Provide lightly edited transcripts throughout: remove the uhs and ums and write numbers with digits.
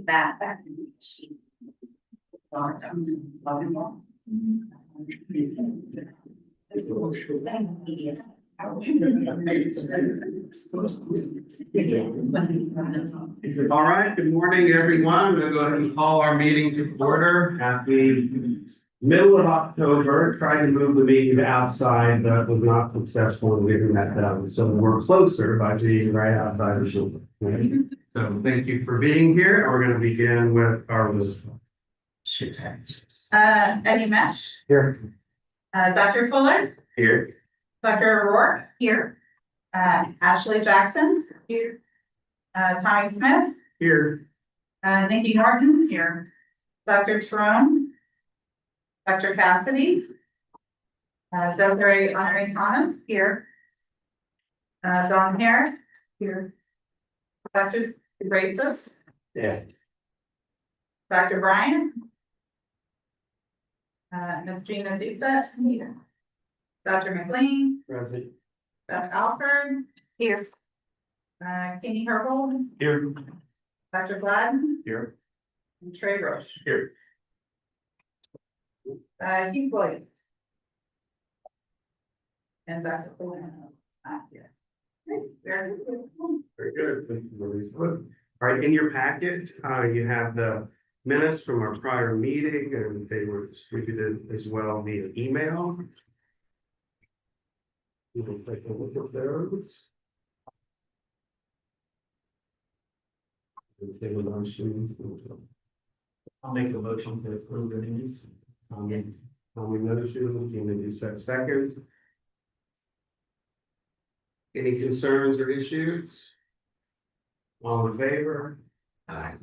That. All right, good morning, everyone. I'm going to go ahead and call our meeting to order at the middle of October. Tried to move the meeting to outside, but was not successful in getting that done. So we're closer by being right outside the building. So thank you for being here. We're going to begin with our list. Eddie Mesh, Here. Dr. Fuller, Here. Dr. O'Rourke, Here. Ashley Jackson, here, Tommy Smith, Here. Nikki Norton, here, Dr. Tyrone, Dr. Cassidy, Desiree Honorary Thomas, here, Dawn Hare, here, Dr. Braces, Yeah. Dr. Brian, Ms. Gina Doucette, here, Dr. McLean, Present. Beth Alford, Here. Kenny Herbold, Here. Dr. Gladden, Here. and Trey Roche. Here. Keith Williams. And Dr. Fuller. Here. Very good. Very good. Thank you, Louise. All right, in your packet, you have the minutes from our prior meeting, and they were distributed as well via email. You can take a look at those. I'll make a motion to approve the minutes. We notice you, Gina, you said second. Any concerns or issues? All in favor? Aye.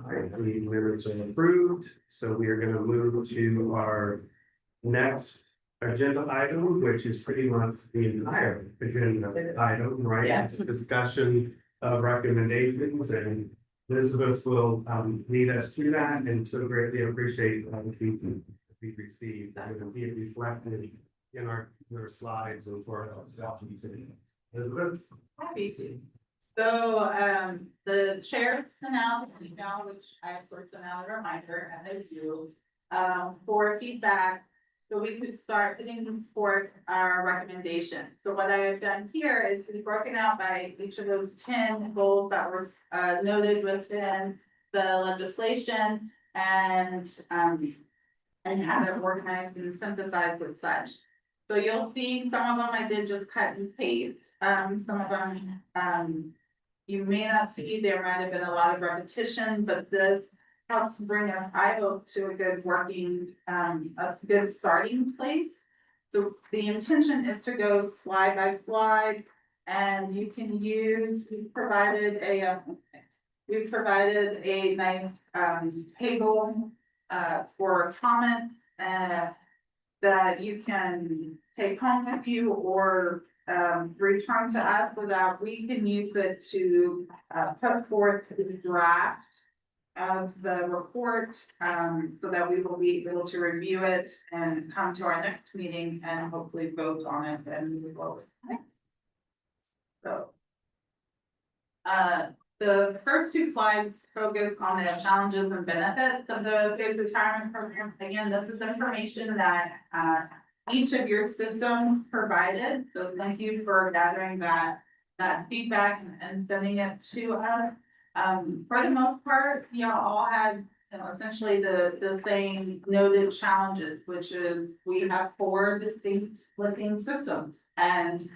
Alright, the minutes are approved, so we are gonna move to our next agenda item, which is pretty much the entire agenda item, right? Yes. It's a discussion of recommendations, and Elizabeth will lead us through that, and so greatly appreciate the feedback we received. That will be reflected in our slides and for ourselves. Elizabeth? Happy to. So, the chair sent out an email, which I of course sent out a reminder, as you, for feedback. So we could start putting forth our recommendation. So what I have done here is we've broken out by each of those 10 goals that were noted within the legislation and have it organized and synthesized with such. So you'll see some of them I did just cut and paste. Some of them you may not see, there might have been a lot of repetition, but this helps bring us, I hope, to a good working, a good starting place. So the intention is to go slide by slide, and you can use, we've provided a nice table for comments that you can take home with you or return to us so that we can use it to put forth the draft of the report, so that we will be able to review it and come to our next meeting and hopefully vote on it and move forward. So the first two slides focus on the challenges and benefits of the paid retirement program. Again, this is information that each of your systems provided. So thank you for gathering that feedback and sending it to us. For the most part, you all had essentially the same noted challenges, which is we have 4 distinct looking systems, and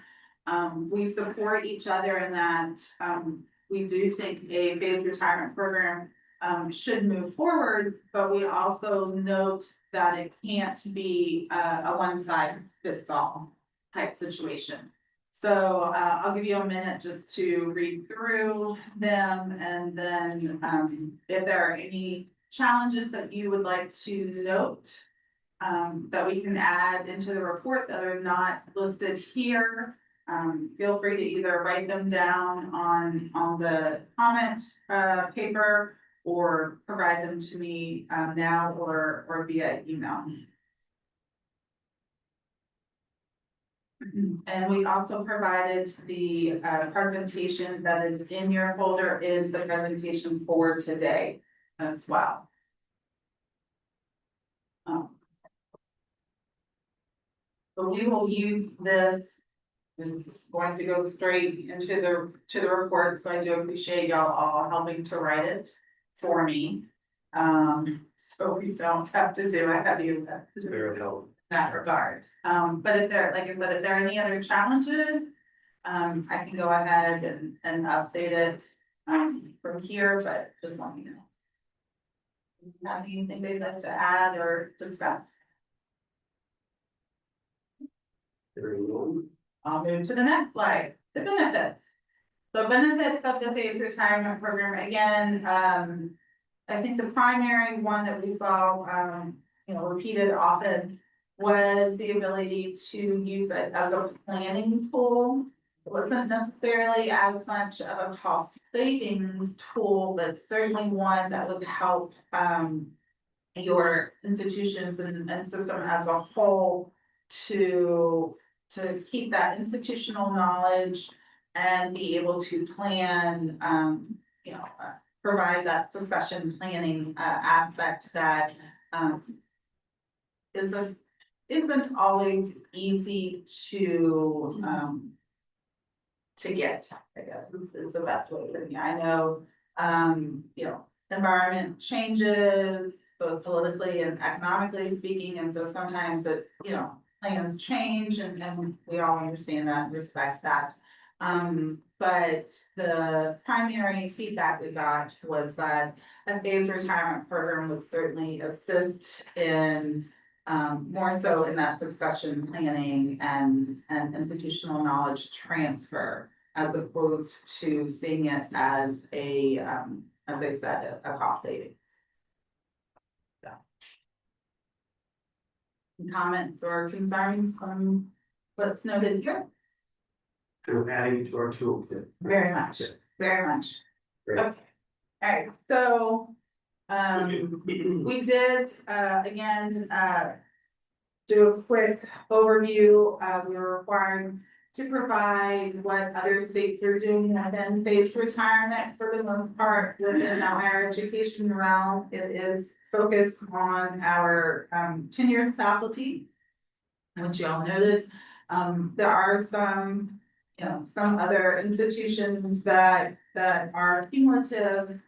we support each other in that. We do think a phased retirement program should move forward, but we also note that it can't be a one size fits all type situation. So I'll give you a minute just to read through them, and then if there are any challenges that you would like to note that we can add into the report that are not listed here, feel free to either write them down on the comment paper or provide them to me now or via email. And we also provided the presentation that is in your folder is the presentation for today as well. So we will use this. This is going to go straight into the report, so I do appreciate y'all all helping to write it for me. So we don't have to do it heavy lift Very helpful. in that regard. But if there, like I said, if there are any other challenges, I can go ahead and update it, from here, but just let me know. Have anything they'd like to add or discuss? Very well. I'll move to the next slide, the benefits. So benefits of the phased retirement program, again, I think the primary one that we saw, repeated often was the ability to use it as a planning tool. It wasn't necessarily as much of a cost savings tool, but certainly one that would help, your institutions and system as a whole to keep that institutional knowledge and be able to plan, provide that succession planning aspect that isn't always easy to get, I guess is the best way to put it. I know, environment changes, both politically and economically speaking, and so sometimes it, plans change and we all understand that and respect that. But the primary feedback we got was that a phased retirement program would certainly assist in more so in that succession planning and institutional knowledge transfer, as opposed to seeing it as a, as I said, a cost savings. So. Comments or concerns on what's noted here? Kind of adding to our toolkit. Very much, very much. Great. Okay, all right, so, we did, again, do a quick overview. We were required to provide what other states are doing within phased retirement. For the most part, within our higher education realm, it is focused on our tenured faculty, which you all noted. There are some, some other institutions that are cumulative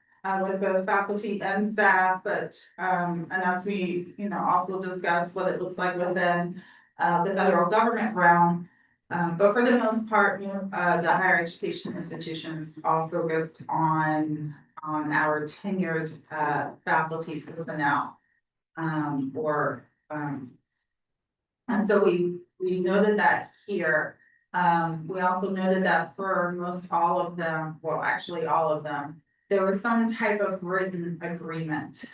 with both faculty and staff, but and as we, also discussed what it looks like within the federal government realm. But for the most part, the higher education institutions all focused on our tenured faculty personnel. And so we noted that here. We also noted that for most all of them, well, actually all of them, there was some type of written agreement,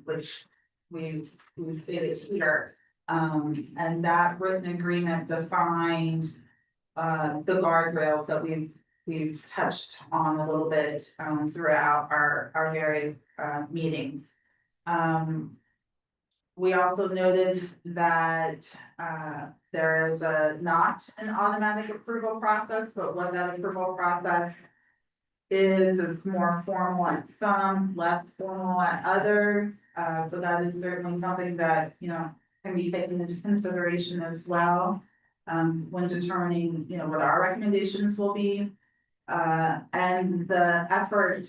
which we stated here. And that written agreement defined the guardrails that we've touched on a little bit throughout our various meetings. We also noted that there is not an automatic approval process, but what that approval process is more formal at some, less formal at others. So that is certainly something that, can be taken into consideration as well, when determining, what our recommendations will be. And the effort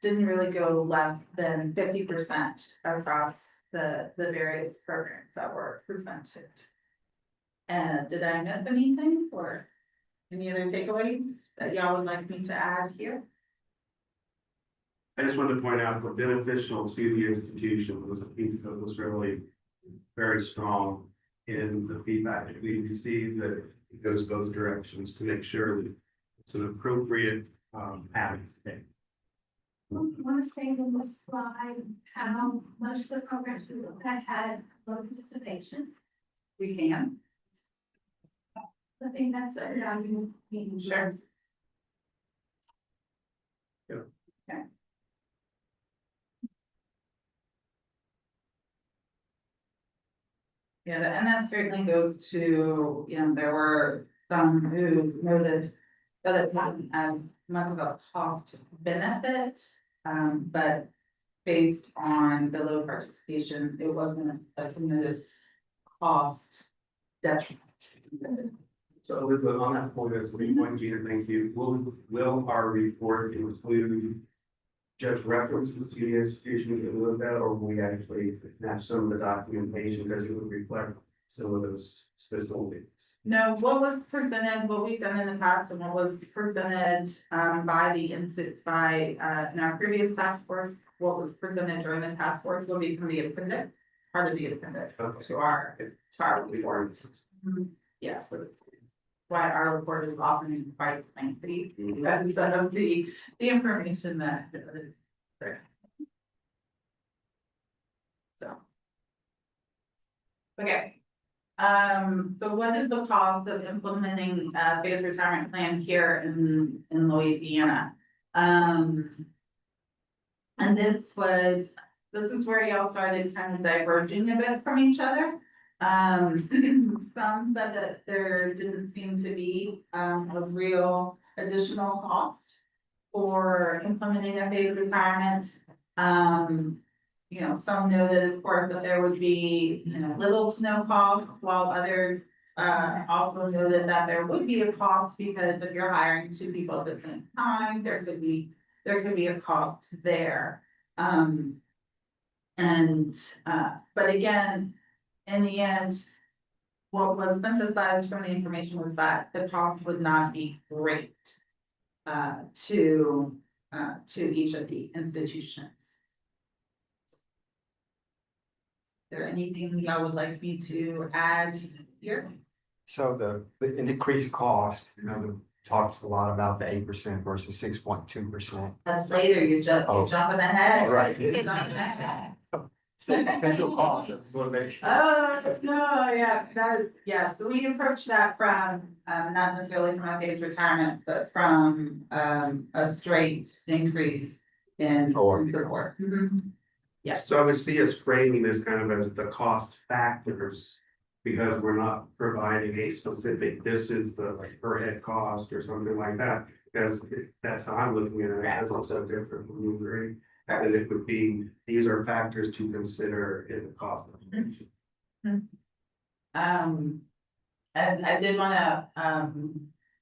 didn't really go less than 50% across the various programs that were presented. And did I miss anything or any other takeaways that y'all would like me to add here? I just wanted to point out that beneficial to the institution was a piece that was really very strong in the feedback that we received, that it goes both directions to make sure that it's an appropriate habit to take. I want to say in this slide how most of the programs we looked at had low participation. We can. I think that's a value. Sure. Yeah. Okay. Yeah, and that certainly goes to, there were some who noted that it wasn't as much of a cost benefit, but based on the low participation, it wasn't a tremendous cost detriment. So Elizabeth, on that point, as we point you, thank you, will our report include just references to the institution that we looked at, or will we actually match some of the documentation because it would reflect some of those specifics? No, what was presented, what we've done in the past and what was presented by in our previous task force, what was presented during the task force will become the appendix, part of the appendix to our report. Yeah, so why our report is often quite lengthy, because of the information that. So. Okay. So what is the cost of implementing a phased retirement plan here in Louisiana? And this is where y'all started kind of diverging a bit from each other. Some said that there didn't seem to be a real additional cost for implementing a phased retirement. Some noted, of course, that there would be, little to no cost, while others also noted that there would be a cost because if you're hiring two people at the same time, there could be a cost there. But again, in the end, what was synthesized from the information was that the cost would not be great to each of the institutions. Is there anything y'all would like me to add here? So the increased cost, talks a lot about the 8% versus 6.2%. That's later, you're jumping ahead. Right. You're jumping ahead. So potential cost, that's what makes. Oh, no, yeah, so we approach that from, not necessarily from a phased retirement, but from, a straight increase in support. Yes. So I would see us framing this kind of as the cost factors, because we're not providing a specific, this is the per head cost or something like that. Because that's how I'm looking at it, that's also different from you, agree? And it would be, these are factors to consider in the cost. And I did wanna,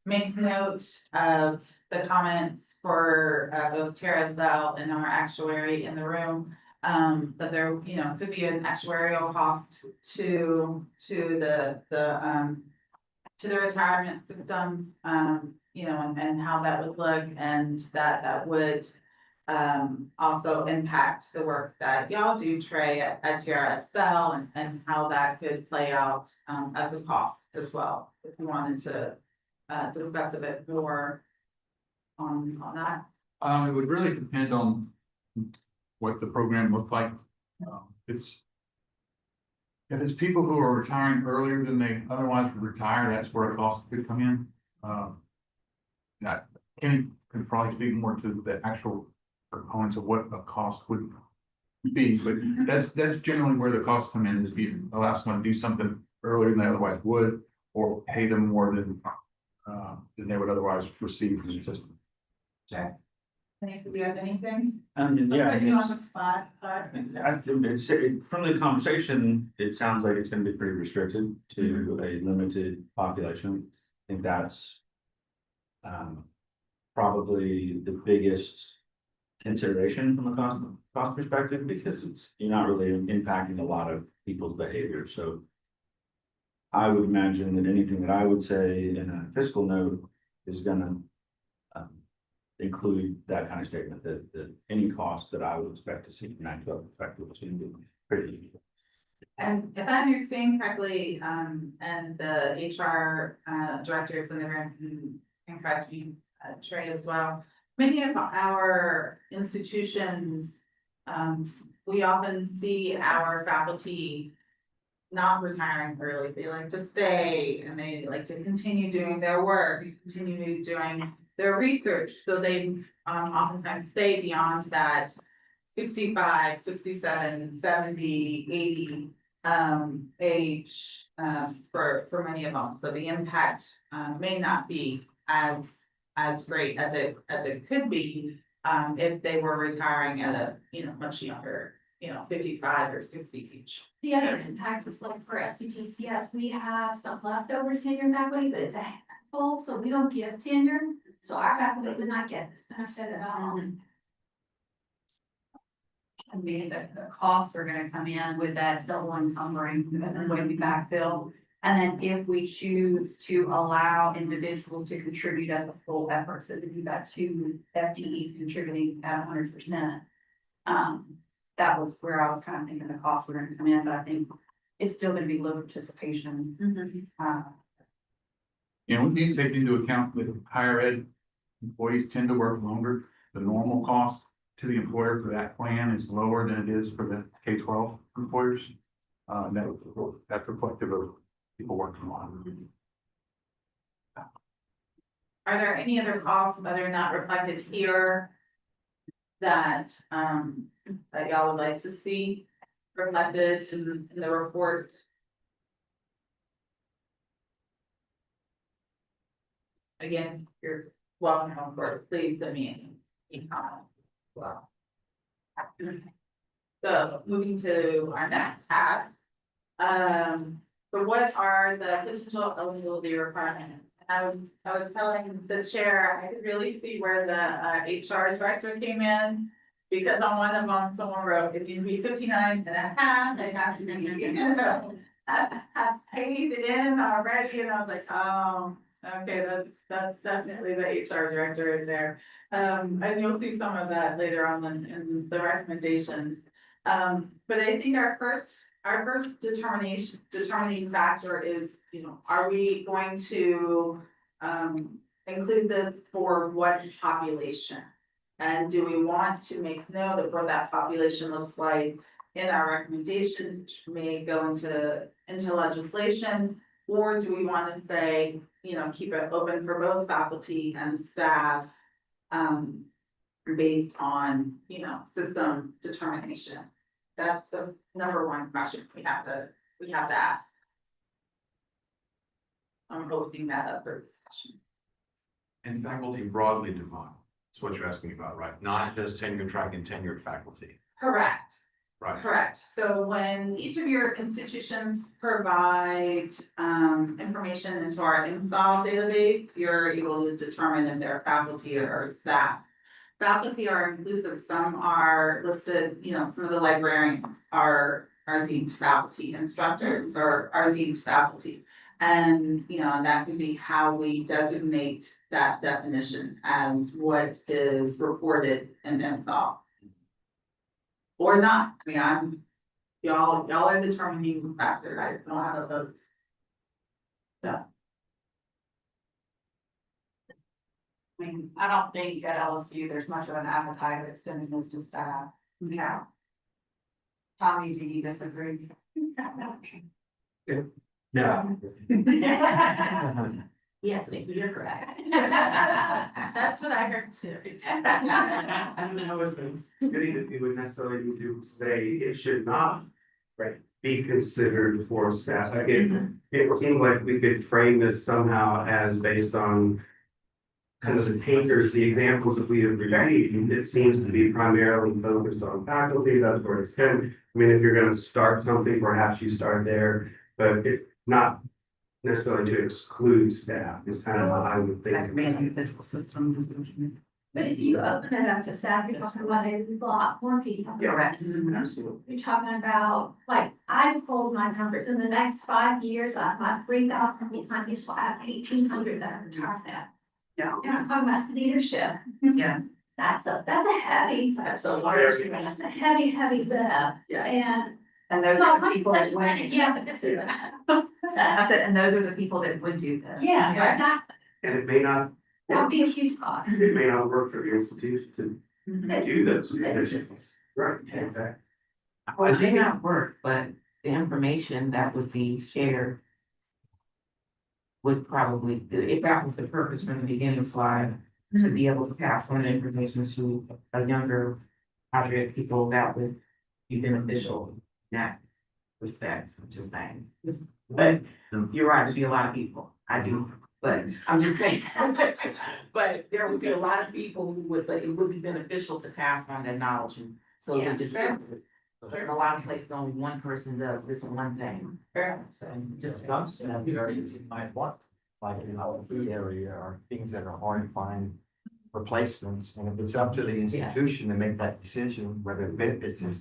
make note of the comments for, both Tara Zell and our actuary in the room. That there, could be an actuarial cost to the retirement systems, and how that would look, and that would also impact the work that y'all do, Trey, at TRSL, and how that could play out as a cost as well, if you wanted to discuss a bit more on that. It would really depend on what the program looked like. If it's people who are retiring earlier than they otherwise would retire, that's where a cost could come in. Kenny could probably speak more to the actual components of what a cost would be, but that's generally where the costs come in, is if you allow someone to do something earlier than they otherwise would, or pay them more than they would otherwise receive from the system. Okay. Do you have anything? Yeah, Put you on the spot, sorry. from the conversation, it sounds like it's gonna be pretty restricted to a limited population. I think that's probably the biggest consideration from a cost perspective, because you're not really impacting a lot of people's behavior, so. I would imagine that anything that I would say in a fiscal note is gonna include that kind of statement, that any cost that I would expect to see from actual perspective is gonna be pretty. And if I understand correctly, and the HR director is in the room, and correct me, Trey as well. Many of our institutions, we often see our faculty not retiring early. They like to stay and they like to continue doing their work, continue doing their research. So they oftentimes stay beyond that 65, 67, 70, 80 age, for many of them, so the impact, may not be as great as it could be, if they were retiring at a, much younger, 55 or 60 each. The other impact is like for FCTCS, we have some leftover tenure faculty, but it's a handful, so we don't give tenure. So our faculty would not get this benefit at all. I mean, the costs are gonna come in with that double encumbering, and then when we backfill. And then if we choose to allow individuals to contribute at the full effort, so that you've got two FTEs contributing at 100%. That was where I was kind of thinking the costs were gonna come in, but I think it's still gonna be low participation. We need to take into account that higher ed employees tend to work longer. The normal cost to the employer for that plan is lower than it is for the K-12 employers. That's reflective of people working longer. Are there any other costs that are not reflected here? That y'all would like to see reflected in the report? Again, you're welcome, of course, please send me any comment. Well. So moving to our next tab. So what are the potential eligibility requirements? I was telling the chair, I could really see where the HR director came in. Because on one of them, someone wrote, if you be 59 and a half, they have to be, have paid it in already, and I was like, okay, that's definitely the HR director in there. And you'll see some of that later on in the recommendations. But I think our first determining factor is, are we going to include this for what population? And do we want to make note of what that population looks like in our recommendation, which may go into legislation? Or do we want to say, keep it open for both faculty and staff, based on, system determination? That's the number one question we have to ask. I'm opening that up for discussion. And faculty broadly defined, that's what you're asking about, right? Not just tenure track and tenured faculty, Correct. right? Correct. So when each of your institutions provide information into our InSolve database, you're able to determine if they're faculty or staff. Faculty are inclusive, some are listed, some of the librarians are deemed faculty, instructors are deemed faculty. And, that could be how we designate that definition as what is reported in InSolve. Or not, y'all are the determining factor, I don't know how to vote. So. I mean, I don't think at LSU there's much of an appetite of extending this to staff. Yeah. Tommy, do you disagree? No. Yes, Nikki, you're correct. That's what I heard too. I don't know, it's any that we would necessarily need to say it should not, right, be considered for staff. Like it seemed like we could frame this somehow as based on kind of the takers, the examples that we have received. It seems to be primarily focused on faculty, that's where it's been. I mean, if you're gonna start something, perhaps you start there, but it's not necessarily to exclude staff, is kind of how I would think. That could be an individual system decision. But if you open it up to staff, you're talking about a lot more people. Correct. Absolutely. You're talking about, like, I pulled my numbers, in the next 5 years, I have 3,000 full-time people, I have 1,800 that are retired now. Yeah. And I'm talking about leadership, Yeah. that's a heavy, that's a heavy lift, Yeah. and. And those Well, are the people that went. yeah, but this is. And those are the people that would do this. Yeah, exactly, And it may not, that would be a huge cost. it may not work for your institution to do those It's positions. just- Right, exactly. Well, it may not work, but the information that would be shared would probably, if that was the purpose from the beginning slide, to be able to pass on the information to a younger cadre of people, that would be beneficial. That respect, I'm just saying. But you're right, it'd be a lot of people, I do, but I'm just saying. But there would be a lot of people who would, but it would be beneficial to pass on that knowledge and so Yeah, we just. sure. In a lot of places, only one person does this one thing, Sure. so just. Some of the areas you might want, like in our food area, are things that are hard to find replacements. And if it's up to the institution to make that decision, whether it benefits us.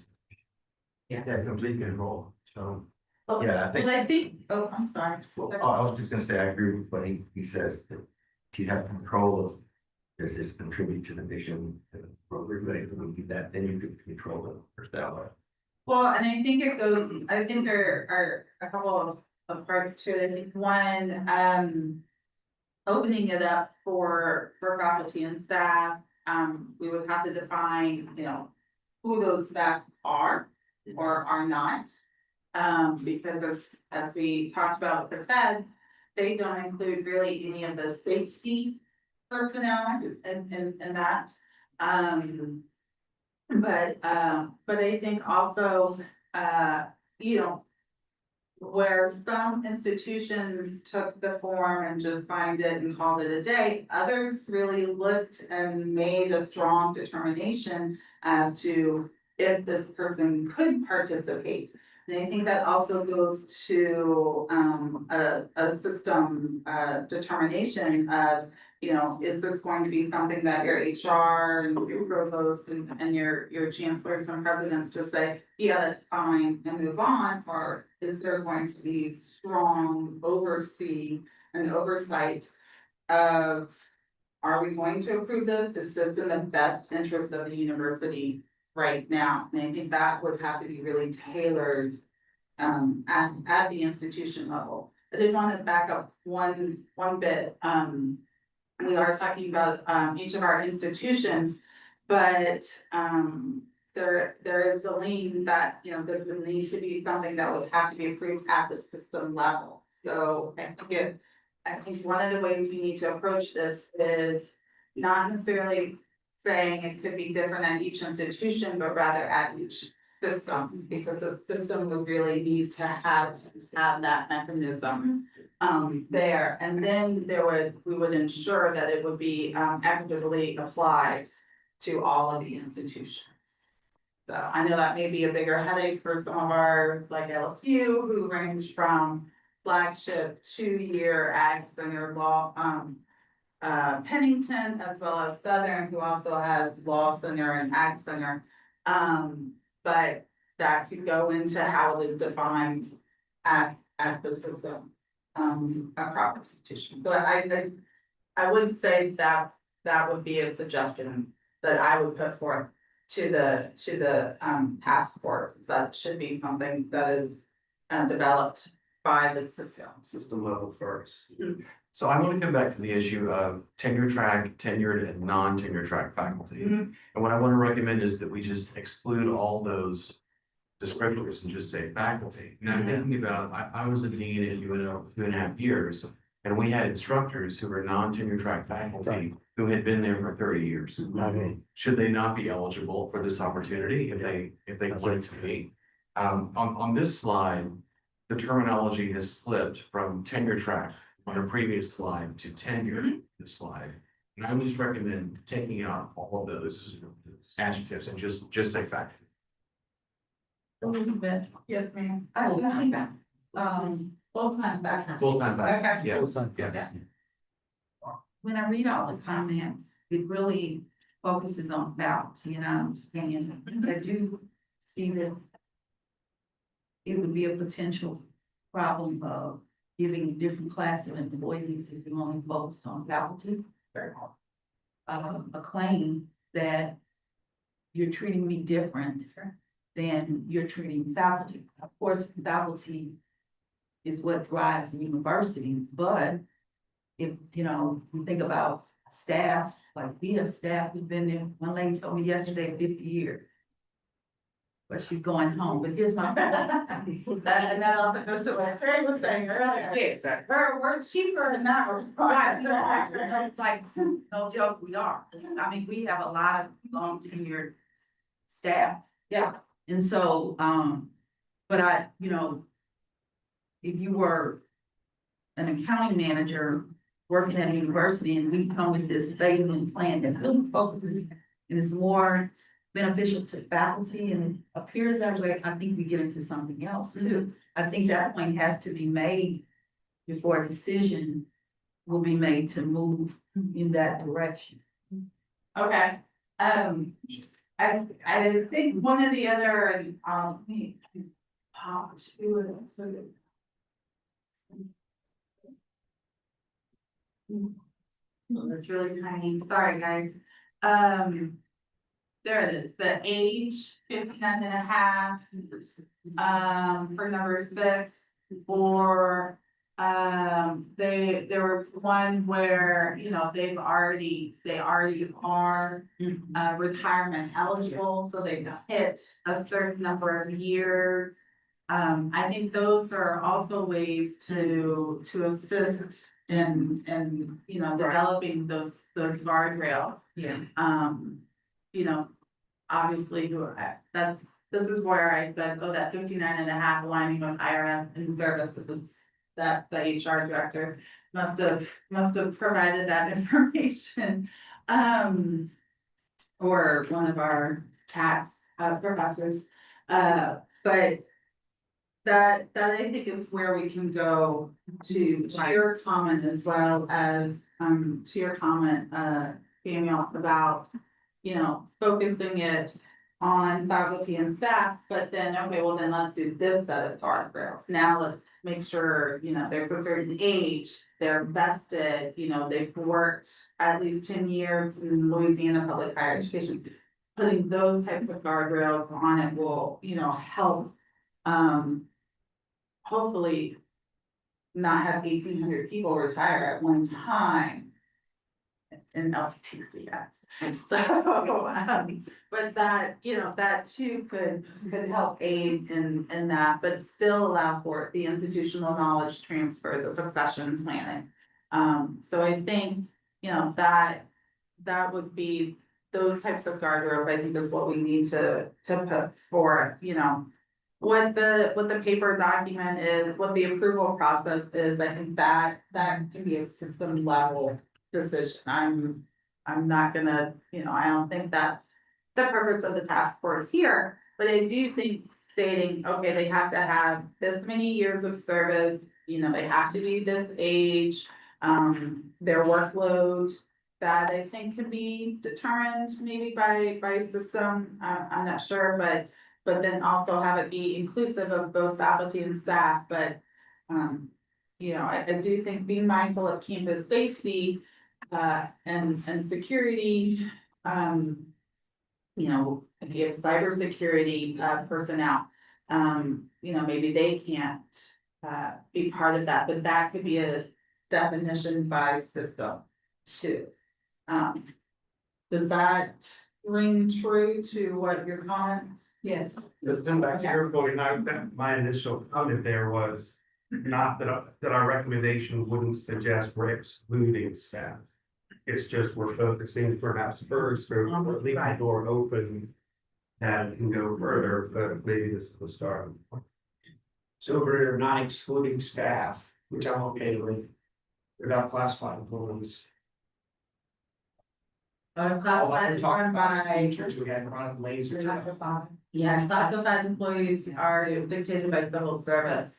Yeah. They have complete control, so. Well, Yeah, I think- well, I think, oh, I'm sorry. I was just gonna say, I agree with what he says, that you have control of, does this contribute to the mission? Everybody can do that, then you can control it yourself. Well, and I think it goes, I think there are a couple of parts to it. I think one, opening it up for faculty and staff, we would have to define, you know, who those staff are or are not. Because as we talked about with the Fed, they don't include really any of the safety personnel in that. But I think also, you know, where some institutions took the form and just signed it and called it a day, others really looked and made a strong determination as to if this person could participate. And I think that also goes to a system determination of, you know, is this going to be something that your HR and your provost and your chancellors and presidents just say, yeah, that's fine and move on? Or is there going to be strong oversight of, are we going to approve this? Is this in the best interest of the university right now? And I think that would have to be really tailored at the institution level. I did want to back up one bit. We are talking about each of our institutions, but there is a lane that, you know, there would need to be something that would have to be approved at the system level. So I think one of the ways we need to approach this is not necessarily saying it could be different at each institution, but rather at each system, because the system would really need to have that mechanism there. And then we would ensure that it would be equitably applied to all of the institutions. So I know that may be a bigger headache for some of ours, like LSU, who range from flagship 2-year ag center law, Pennington, as well as Southern, who also has law center and ag center. But that could go into how it is defined at the system, across institution. But I would say that would be a suggestion that I would put forth to the task force. That should be something that is developed by the system level first. So I want to come back to the issue of tenure track, tenured and non-tenure track faculty. And what I want to recommend is that we just exclude all those descriptors and just say faculty. Now, thinking about, I was a dean at UNO 2.5 years, and we had instructors who were non-tenure track faculty who had been there for 30 years. Should they not be eligible for this opportunity if they wanted to be? On this slide, the terminology has slipped from tenure track on a previous slide to tenure this slide. And I would just recommend taking out all of those adjectives and just say faculty. Elizabeth, Yes, ma'am. I don't think that, Full-time faculty. Full-time faculty, Okay. yes, Yeah. yes. when I read all the comments, it really focuses on faculty and I understand. I do see that it would be a potential problem of giving different classes of employees if you only focused on faculty. A claim that you're treating me different than you're treating faculty. Of course, faculty is what drives the university, but if, you know, you think about staff, like we have staff who've been there, one lady told me yesterday, 50 years. But she's going home, but here's my. And that also goes to what Craig was saying earlier. We're cheaper than that. Right, we are. It's like, no joke, we are. I mean, we have a lot of long tenured staff. Yeah. And so, But if you were an accounting manager working at a university and we come with this phasing plan that really focuses and is more beneficial to faculty and it appears that way, I think we get into something else too. I think that point has to be made before a decision will be made to move in that direction. Okay, I think one of the other, it's really tiny, sorry, guys. There it is, the age, 59 and a half. For number 6, or, there was one where, they already are. Retirement eligible, so they've hit a certain number of years. I think those are also ways to assist in, developing those guardrails. Yeah. Obviously, this is where I said, oh, that 59 and a half aligning with IRS and services, that the HR director must have provided that information. Or one of our tax professors, but that I think is where we can go to your comment as well as, to your comment, Daniel, about, focusing it on faculty and staff, but then, okay, well then let's do this set of guardrails. Now let's make sure, there's a certain age, they're vested, they've worked at least 10 years in Louisiana public higher education. Putting those types of guardrails on it will, help, hopefully not have 1,800 people retire at one time in LCTCS. So, but that, that too could help aid in that, but still allow for the institutional knowledge transfer, the succession planning. So I think, that would be those types of guardrails, I think is what we need to put forth, what the paper document is, what the approval process is. I think that can be a system level decision. I'm not gonna, I don't think that's the purpose of the task force here, but I do think stating, okay, they have to have this many years of service, they have to be this age, their workload, that I think can be determined maybe by system, I'm not sure, but then also have it be inclusive of both faculty and staff, but I do think being mindful of campus safety and security, if you have cybersecurity personnel, maybe they can't be part of that, but that could be a definition by system too. Does that ring true to what your comments? Yes. Just come back to your point, my initial comment there was not that our recommendation wouldn't suggest we're excluding staff. It's just we're focusing perhaps first or leave the door open and can go further, but maybe this is the start. So we're not excluding staff, which I'm okay with, without classified employees. Classified Talking about by. teachers, we had run lasers. Yeah, classified employees are dictated by civil service.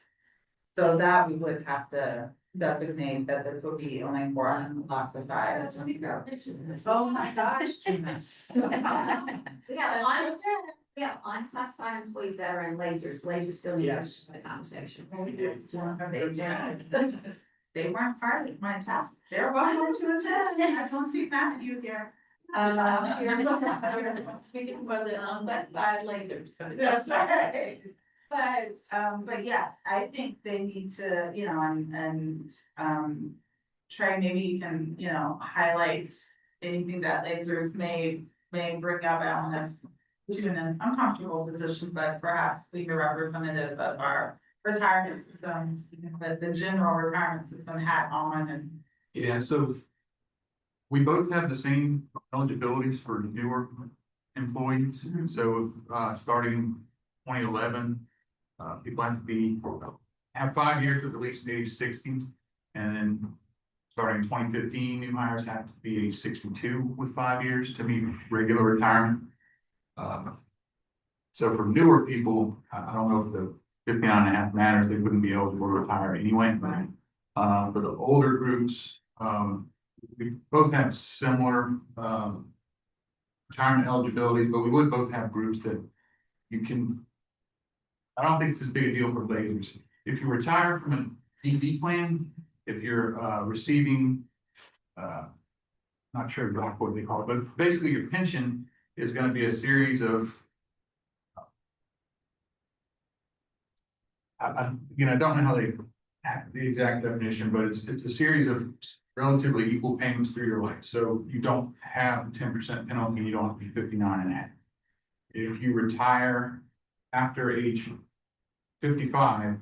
So that we would have to designate that this would be only for unclassified. Oh my gosh. We have unclassified employees that are in lasers. Lasers still need Yes. the conversation. They weren't part of my task. They're welcome to attend. I don't see that you here. Speaking for the unclassified lasers. That's right. But yes, I think they need to, Trey, maybe you can, highlight anything that lasers may bring up. I don't have to in an uncomfortable position, but perhaps be a representative of our retirement system, but the general retirement system hat on and. Yeah, so we both have the same eligibilities for newer employees. So starting in 2011, People have to have 5 years at least age 60. And then starting 2015, new hires have to be age 62 with 5 years to meet regular retirement. So for newer people, I don't know if the 59.5 matters, they wouldn't be eligible to retire anyway. Right. For the older groups, we both have similar, retirement eligibilities, but we would both have groups that you can. I don't think it's as big a deal for ladies. If you retire from a DV plan, if you're, receiving, not sure exactly what they call it, but basically your pension is gonna be a series of. I don't know how they have the exact definition, but it's a series of relatively equal payments through your life. So you don't have 10% penalty, you don't have to be 59.5. If you retire after age 55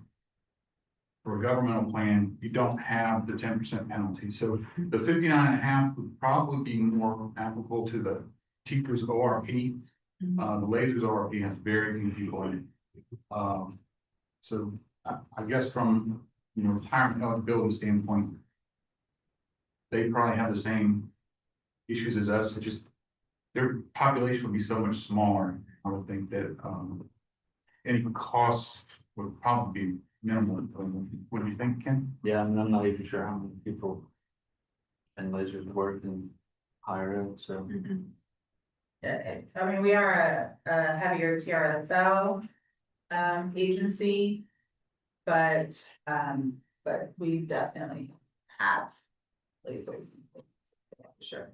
for a governmental plan, you don't have the 10% penalty. So the 59.5 would probably be more applicable to the teachers ORP. The lasers ORP has very few people in it. So I guess from, retirement eligibility standpoint, they probably have the same issues as us. It just, their population would be so much smaller. I would think that, any costs would probably be minimal. What do you think, Ken? Yeah, I mean, I'm not even sure how many people and lasers work in higher ed, so. I mean, we are a heavier TRSL agency. But we definitely have lasers. Sure.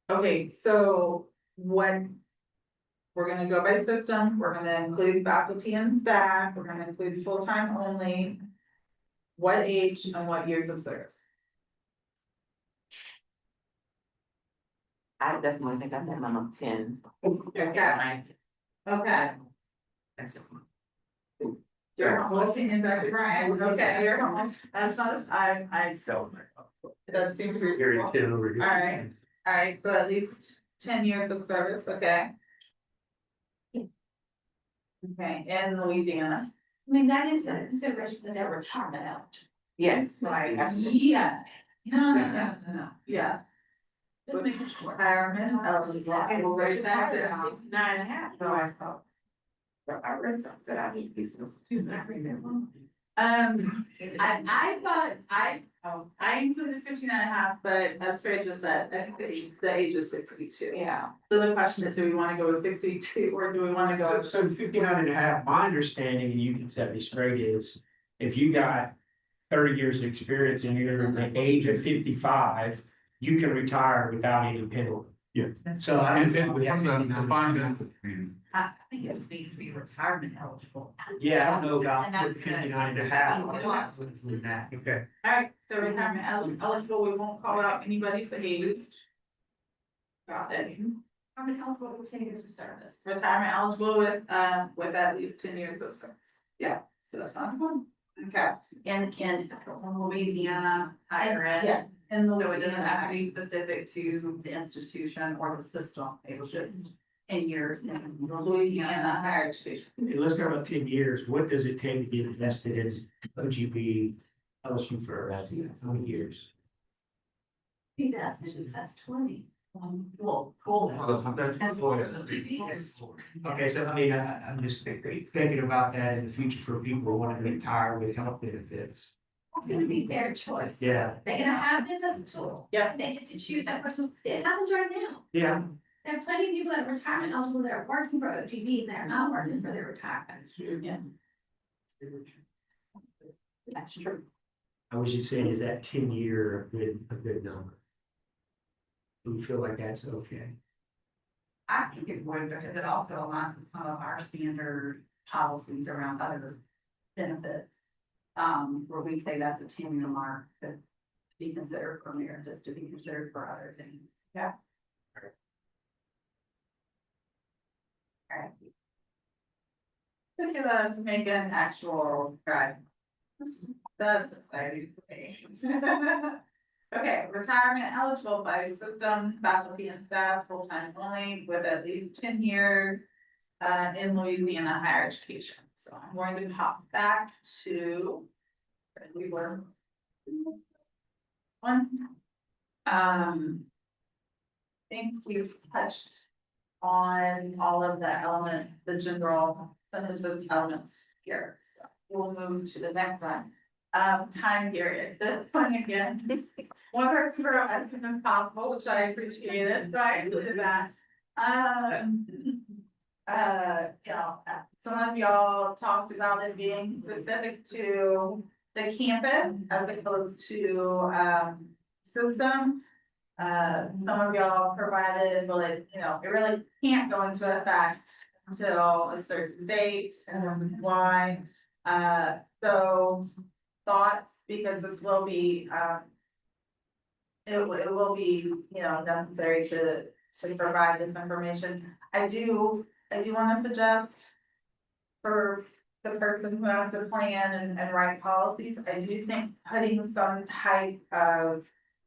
Okay, so what? We're gonna go by system, we're gonna include faculty and staff, we're gonna include full-time only. What age and what years of service? I definitely think I'm minimum 10. Okay. Okay. That's just. Your humble opinion, Dr. Brian, okay, your humble, that's not, I So. that seems Very reasonable. ten over here. Alright, so at least 10 years of service, okay? Okay, in Louisiana. I mean, that is the consideration that they're retirement eligible. Yes. Right. That's just- Yeah. No, yeah. Just making sure. Retirement eligible, okay, we'll write that down. 9.5, no, I thought. But I read something that I need these too, but I remember. I thought, I included 59.5, but as Trey just said, I think the age is 62. Yeah. So the question is, do we wanna go with 62 or do we wanna go? So 59.5, my understanding, and you can set me straight, is if you got 30 years of experience and you're at the age of 55, you can retire without any penalty. Yeah. So And I. from the defined benefit plan, I think it just needs to be retirement eligible. Yeah, I don't know about And that's 59.5. Okay. Alright, so retirement eligible, we won't call out anybody for age. Got it. Retirement eligible with 10 years of service. Retirement eligible with at least 10 years of service. Yeah, so that's not one. Okay. In Louisiana, higher ed. Yeah. And So it doesn't have to be specific to the institution or the system, it was just in years. Louisiana higher education. Okay, let's talk about 10 years. What does it take to get invested in OGB LSU for how many years? I think that's 20. Well, full. Okay, so I mean, I'm just thinking about that in the future for people who want to retire with health benefits. That's gonna be their choice. Yeah. They're gonna have this as a tool. Yeah. They get to choose that person. It happens right now. Yeah. There are plenty of people that are retirement eligible that are working for OGB, that are not working for their retirement. Yeah. That's true. I was just saying, is that 10-year a good number? Do you feel like that's okay? I think it would, because it also aligns with some of our standard policies around other benefits. Where we say that's a 10-year mark to be considered for merit, just to be considered for other things. Yeah. Alright. Look at us make an actual guide. That's exciting for me. Okay, retirement eligible by system, faculty and staff, full-time only, with at least 10 years in Louisiana higher education. So I'm going to hop back to where we were. One. I think we've touched on all of the general synthesis elements here, so we'll move to the next one. Time period, this one again, one person for as soon as possible, which I appreciated, so I included that. Some of y'all talked about it being specific to the campus as opposed to, system. Some of y'all provided, well, it really can't go into effect until a certain date and why. So thoughts, because this will be, it will be, necessary to provide this information. I do wanna suggest for the person who has to plan and write policies, I do think putting some type of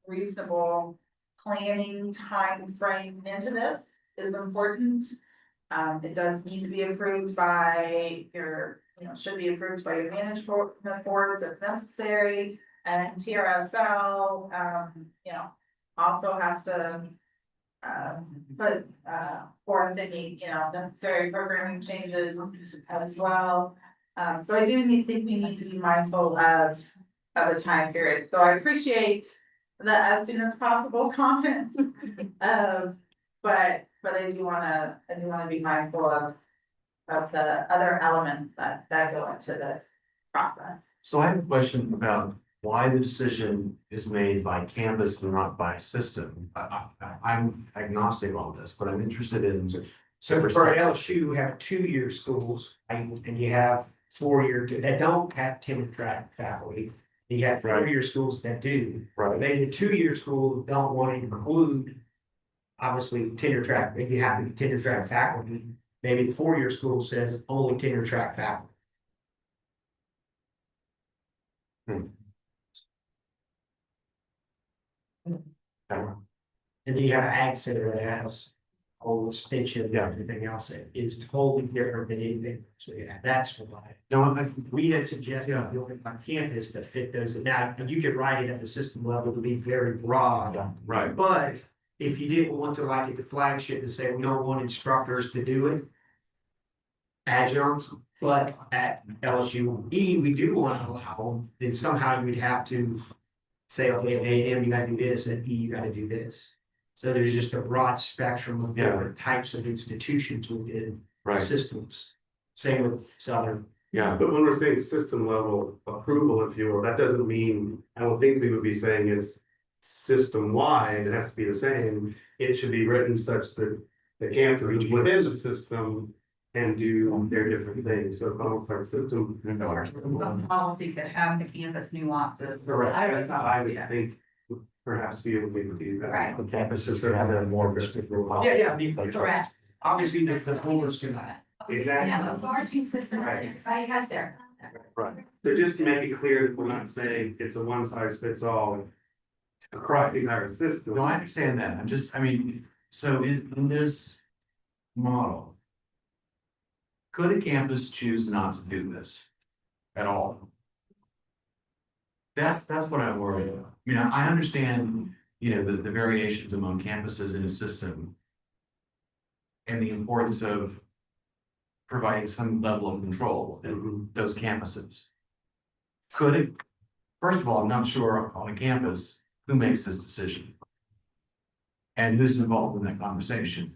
reasonable planning time frame into this is important. It does need to be approved by your, should be approved by your management boards if necessary. And TRSL, also has to put forth any, necessary programming changes as well. So I do think we need to be mindful of a time period. So I appreciate the as soon as possible comment. But I do wanna be mindful of the other elements that go into this process. So I have a question about why the decision is made by campus and not by system. I'm agnostic on this, but I'm interested in. So for LSU, you have 2-year schools and you have 4-year that don't have tenure track faculty. You have 4-year schools that do. Right. Maybe the 2-year school don't want to include, obviously, tenure track, maybe you have to be tenure track faculty. Maybe the 4-year school says only tenure track faculty. And then you have ag center that has a whole extension and everything else that is totally different than anything. So yeah, that's why. No, We had suggested building on campus to fit those. Now, you could write it at the system level to be very broad. right. But if you didn't want to like at the flagship to say we don't want instructors to do it. Adjuncts, but at LSU, we do want to allow them, then somehow you would have to say, okay, at A&M, you gotta do this, at E, you gotta do this. So there's just a broad spectrum of different types of institutions within systems. Same with Southern. Yeah. But when we're saying system level approval, if you will, that doesn't mean, I don't think we would be saying it's system wide, it has to be the same. It should be written such that the campus within the system can do their different things, so it's almost like system. The policy could have the campus nuances. Correct, I would think perhaps be able to do that. Right. The campuses could have a more restrictive policy. I mean, correct. Obviously, the board's gonna. Exactly. Yeah, the guardian system, Right. everybody has their. Right. So just to make it clear that we're not saying it's a one size fits all across the entire system. No, I understand that. So in this model. Could a campus choose not to do this at all? That's what I'm worried about. I understand, the variations among campuses in a system. And the importance of providing some level of control in those campuses. Could it, first of all, I'm not sure on a campus who makes this decision. And who's involved in that conversation.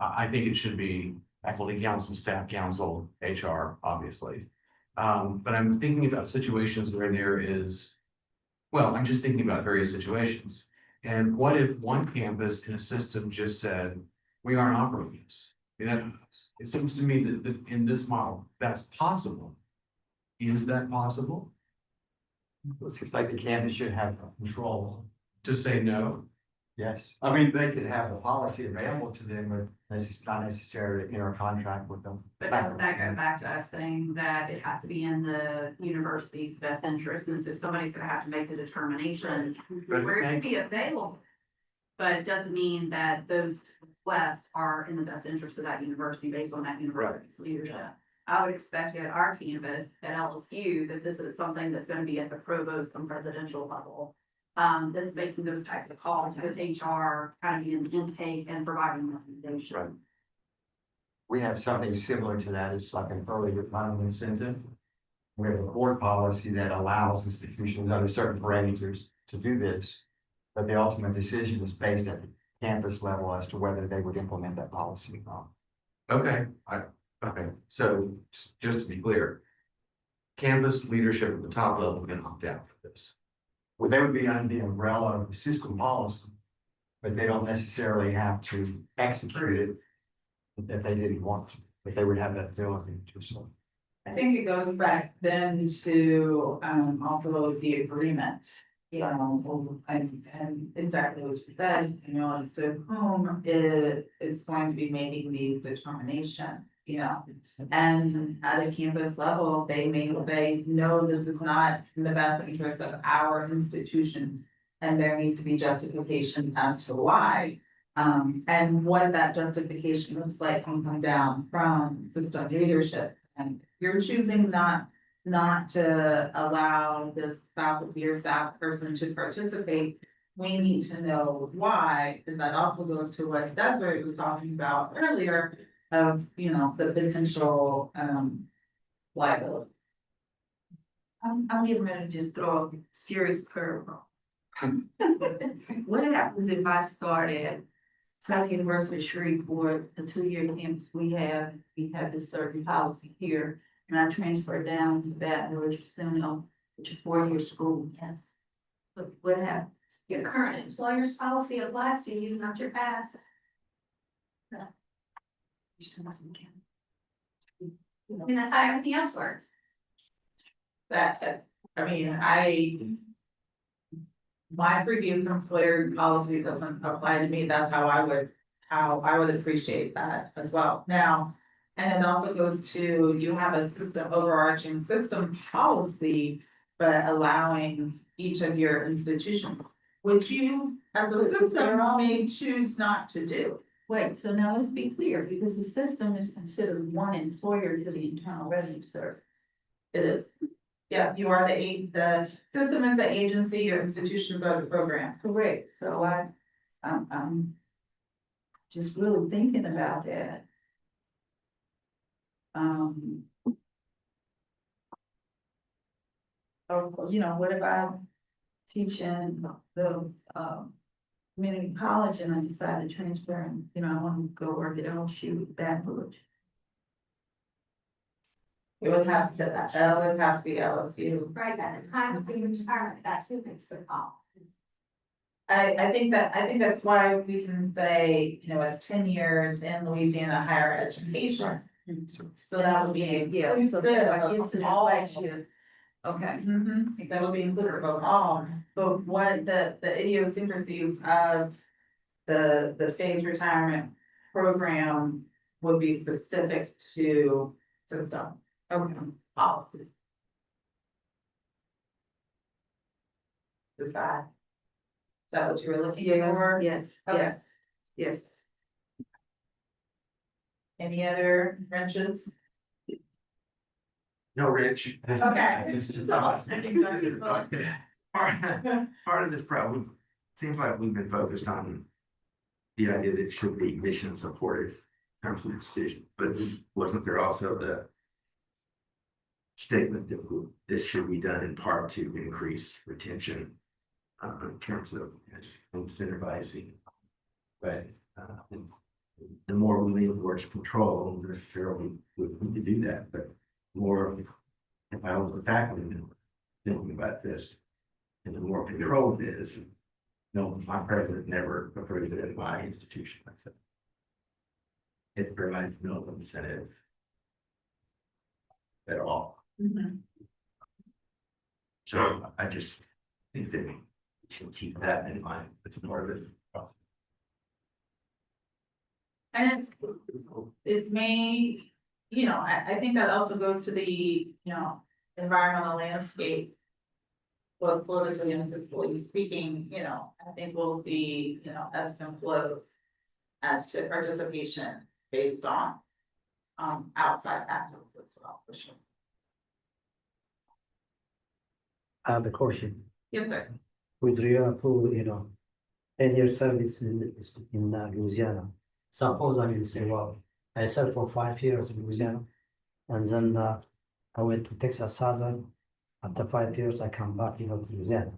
I think it should be faculty council, staff council, HR, obviously. But I'm thinking about situations where there is, I'm just thinking about various situations. And what if one campus in a system just said, we aren't operating this? It seems to me that in this model, that's possible. Is that possible? It seems like the campus should have control. To say no? Yes, I mean, they could have the policy available to them, but it's not necessary to enter a contract with them. But doesn't that go back to us saying that it has to be in the university's best interest, and so somebody's gonna have to make the determination But where it can be available. but it doesn't mean that those requests are in the best interest of that university based on that university's leadership. I would expect at our campus at LSU that this is something that's gonna be at the provost and presidential level. That's making those types of calls with HR, kind of being intake and providing recommendation. Right. We have something similar to that. It's like an early retirement incentive. We have a board policy that allows institutions under certain parameters to do this. But the ultimate decision is based at the campus level as to whether they would implement that policy or not. Okay, okay, so just to be clear. Campus leadership at the top level can opt out for this. Well, they would be under the umbrella of the system policy, but they don't necessarily have to execute it if they didn't want to, but they would have that ability to, so. I think it goes back then to, also the agreement. And exactly what you said, you know, as to whom is going to be making these determinations, you know. And at a campus level, they know this is not in the best interest of our institution. And there needs to be justification as to why. And what that justification looks like can come down from system leadership. And you're choosing not to allow this faculty or staff person to participate. We need to know why, because that also goes to what Desiree was talking about earlier of, you know, the potential liability. I'm getting ready to just throw a serious curveball. What happens if I start at South University of Shreveport, the 2-year campus we have this certain policy here, and I transfer down to Baton Rouge, which is 4-year school, yes. What happens? Your current employer's policy applies to you, not your past. I mean, that's how everything else works. My previous employer's policy doesn't apply to me, that's how I would appreciate that as well. Now, and it also goes to, you have a system, overarching system policy, but allowing each of your institutions, which you, as a system, may choose not to do. Wait, so now let's be clear, because the system is considered one employer to the Internal Revenue Service. It is. Yeah, you are the system is the agency, your institutions are the program. Correct, so I'm just really thinking about that. Or, you know, what if I teach in the community college and I decide to transfer and, you know, I want to go work at LSU, Baton Rouge. It would have to be LSU. Right, at the time of being retired, that's who makes the call. I think that's why we can say, you know, it's 10 years in Louisiana higher education. So that would be. Yeah, so that I get to the all. question. Okay. That would be inclusive of all, but what the idiosyncrasies of the phased retirement program would be specific to system. Okay, policy. Decide. Is that what you were looking for? Yes, Okay. yes. Any other wrenches? No, Rich. Okay. Part of this problem, seems like we've been focused on the idea that it should be mission supportive in terms of the decision, but wasn't there also the statement that this should be done in part to increase retention in terms of incentivizing, but the more we lean towards control, necessarily we need to do that, but more, if I was the faculty member thinking about this, and the more control it is, no, my president never approved it at my institution. It provides no incentive at all. So I just think that we should keep that in mind. It's part of it. And it may, you know, I think that also goes to the, you know, environmental landscape. both politically and fiscally speaking, I think we'll see, ebbs and flows as to participation based on outside factors as well, for sure. I have a question. Yes, sir. With regard to, 10-year service in Louisiana. Suppose I mean say, well, I served for 5 years in Louisiana. And then I went to Texas Southern. After 5 years, I come back, to Louisiana.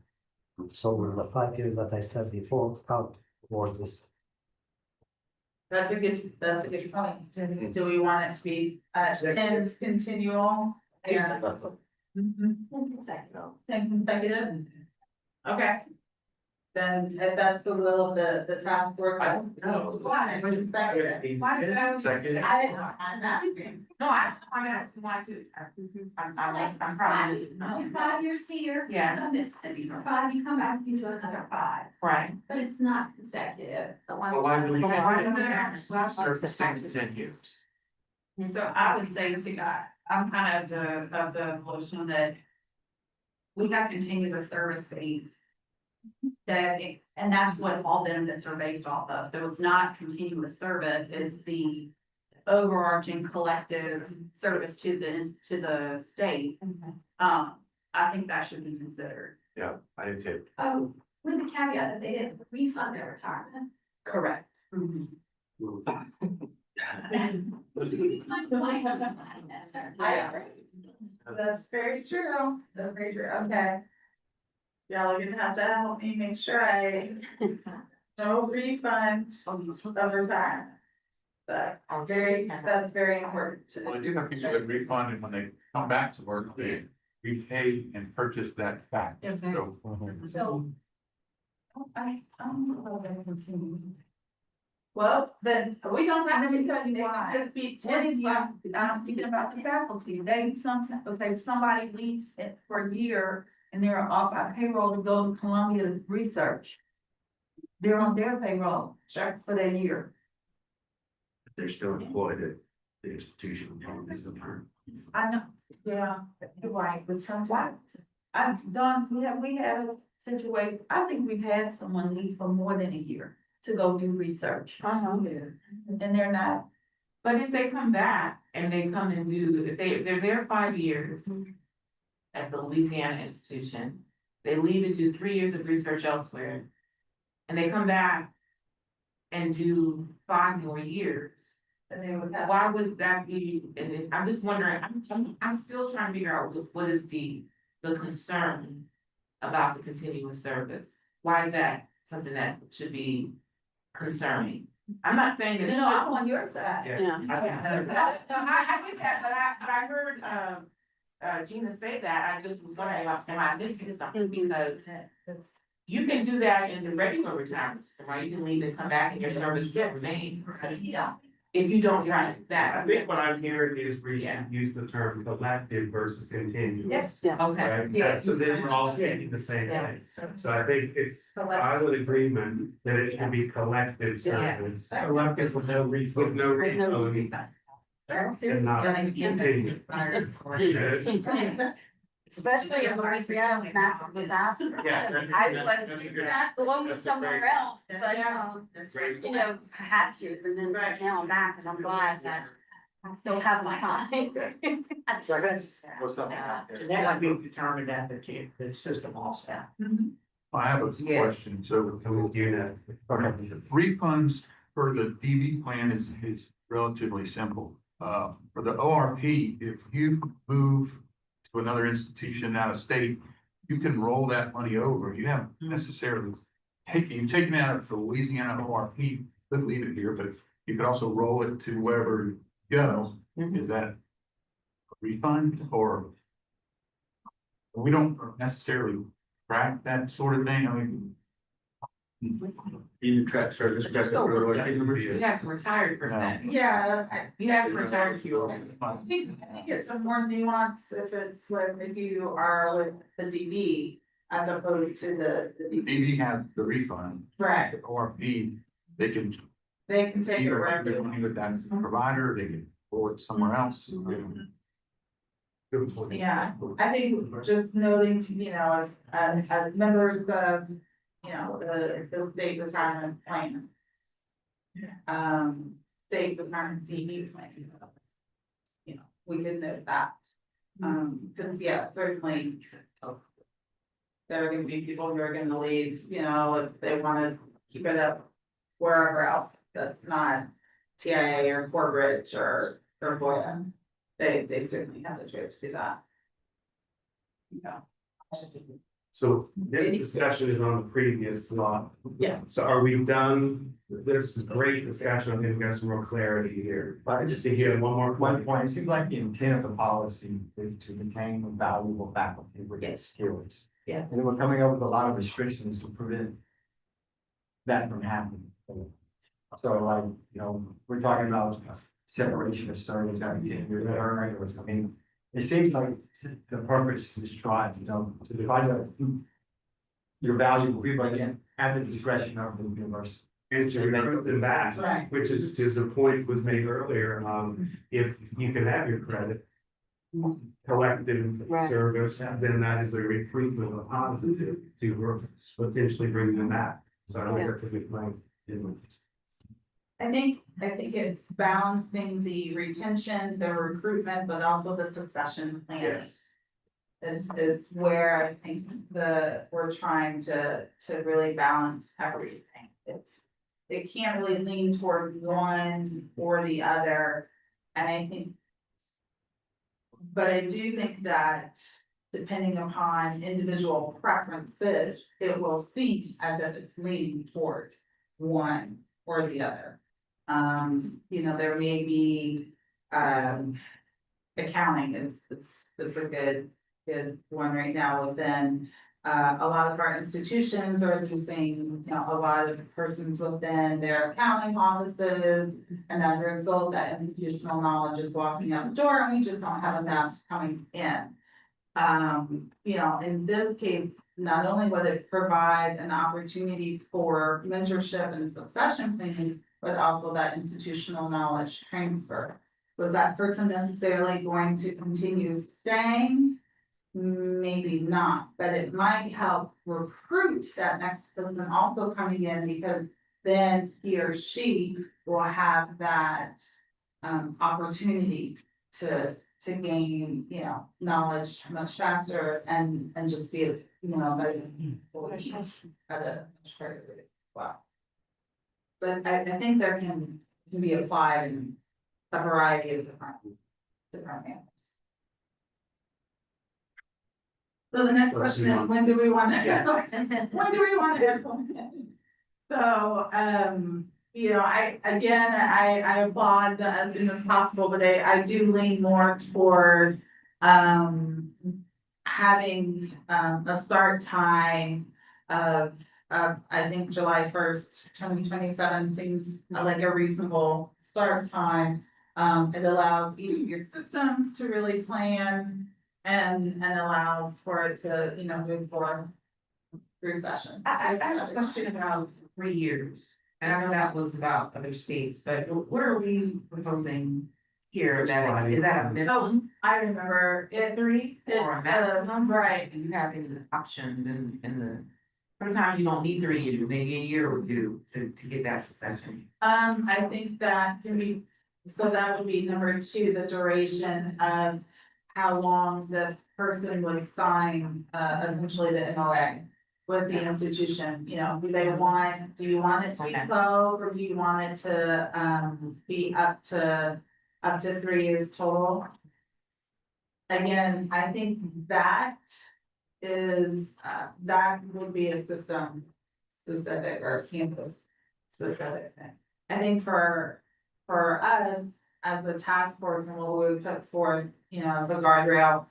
So with the 5 years that I served before, count towards this. That's a good point. Do we want it to be, 10 continual? Yeah. Consecutive. 10 consecutive? Okay. Then if that's the will of the task force. No. Why? Second. I'm asking. No, I'm asking why too. I'm probably. In 5 years here. Yeah. Mississippi for 5, you come back, you do another 5, Right. but it's not consecutive. Well, why would we? Why Serve the state for 10 years. So I would say to that, I'm kind of the notion that we have continuous service dates. And that's what all benefits are based off of. So it's not continuous service, it's the overarching collective service to the state. I think that should be considered. Yeah, I do too. Oh, with the caveat that they didn't refund their retirement. Correct. I agree. That's very true. That's very true. Okay. Y'all are gonna have to help me make sure no refund of retirement. That's very important to. Well, I do have people that refund and when they come back to work, they repay and purchase that back. So So. I don't know that continue. Well, then we don't have to, Let me tell you why. just be What 10 if I'm thinking about the faculty, somebody leaves it for a year and they're off our payroll to go to Columbia to research. They're on their payroll, Sure. for that year. They're still employed at the institution. I know, yeah, you're right, but sometimes, we had a situation, I think we've had someone leave for more than a year to go do research. And they're not, But if they come back and they come and do, if they're there 5 years at the Louisiana institution, they leave and do 3 years of research elsewhere, and they come back and do 5 more years, and they would have. why would that be? And I'm just wondering, I'm still trying to figure out what is the concern about the continuous service? Why is that something that should be concerning? I'm not saying that. No, I'm on your side. Yeah. I get that, but I heard, Gina say that, I just was wondering, am I missing something, because you can do that in the regular retirement system, right? You can leave and come back and your service still remains. Yeah. If you don't write that. I think what I'm hearing is we use the term collective versus continuous. Okay. Right? Yeah. So then we're all thinking the same thing. So I think I would agreement that it should be collective service. Collective with no refund. With no refund. And not continuous. Especially in Louisiana with natural disaster. Yeah. I would like to see that belong somewhere else, but, I had to, and then now I'm back, and I'm glad that I still have my time. What's up? And that might be determined at the system also. I have a question. So refunds for the DV plan is relatively simple. For the ORP, if you move to another institution out of state, you can roll that money over. You haven't necessarily taken it out of the Louisiana ORP, could leave it here, but you could also roll it to wherever you go. Is that a refund, or we don't necessarily track that sort of thing? I mean, You track service. You have to retire percent. Yeah, You have to retire. I think it's a more nuance if you are with the DB as opposed to the. DV has the refund, Right, the ORP, they can they can take it either wherever have they their want. money with that as a provider, they can roll it somewhere else. Because Good point. Yeah, I think just noting, as members of, the state retirement plan. State retirement DB plan. We can note that, because yeah, certainly. There are gonna be people who are gonna leave, if they wanna keep it up wherever else, that's not TIA or Corbridge or Voya. They certainly have the choice to do that. So this discussion is on the previous law. Yeah. So are we done? This is great discussion. I think we got some more clarity here. But Just to hear one more one point. point, it seems like the intent of the policy is to retain valuable faculty with Yes. skills. Yeah. And we're coming up with a lot of restrictions to prevent that from happening. So like, we're talking about separation of service, having 10 years earned, or something. It seems like the purpose is trying, to divide your valuable people again at the discretion of the university. And to recruit them back, Right. which is to the point was made earlier, if you can have your credit. Collective service, then that is a recruitment of positive to potentially bring them back. So I think that's a good point. I think it's balancing the retention, the recruitment, but also the succession planning. Is where I think we're trying to really balance everything. It can't really lean toward one or the other, and I think. But I do think that depending upon individual preferences, it will seem as if it's leaning toward one or the other. There may be, accounting is a good one right now within, a lot of our institutions are losing, a lot of persons within their accounting offices. And as a result, that institutional knowledge is walking out the door and we just don't have enough coming in. In this case, not only would it provide an opportunity for mentorship and succession planning, but also that institutional knowledge transfer. Was that person necessarily going to continue staying? Maybe not, but it might help recruit that next person also coming in, because then he or she will have that opportunity to gain, knowledge much faster and just be, better at a much higher rate. Wow. But I think there can be applied in a variety of different manners. So the next question is, when do we want to, when do we want to implement? So, I applaud the as soon as possible, but I do lean more toward, having, a start time of, I think July 1st, 2027 seems like a reasonable start time. It allows each of your systems to really plan and allows for it to, move forward through session. I have a question about 3 years, and I know that was about other states, but what are we proposing here? That is that a minimum? I remember it, 3 or a maximum? right. And you have any options in the, sometimes you don't need 3 years, maybe a year or two to get that succession. I think that so that would be number 2, the duration of how long the person would sign, essentially the MOA with the institution. Do you want it to be 12, or do you want it to, be up to 3 years total? Again, I think that is, that would be a system specific or a campus specific thing. I think for us as a task force and what we would put forth, as a guardrail,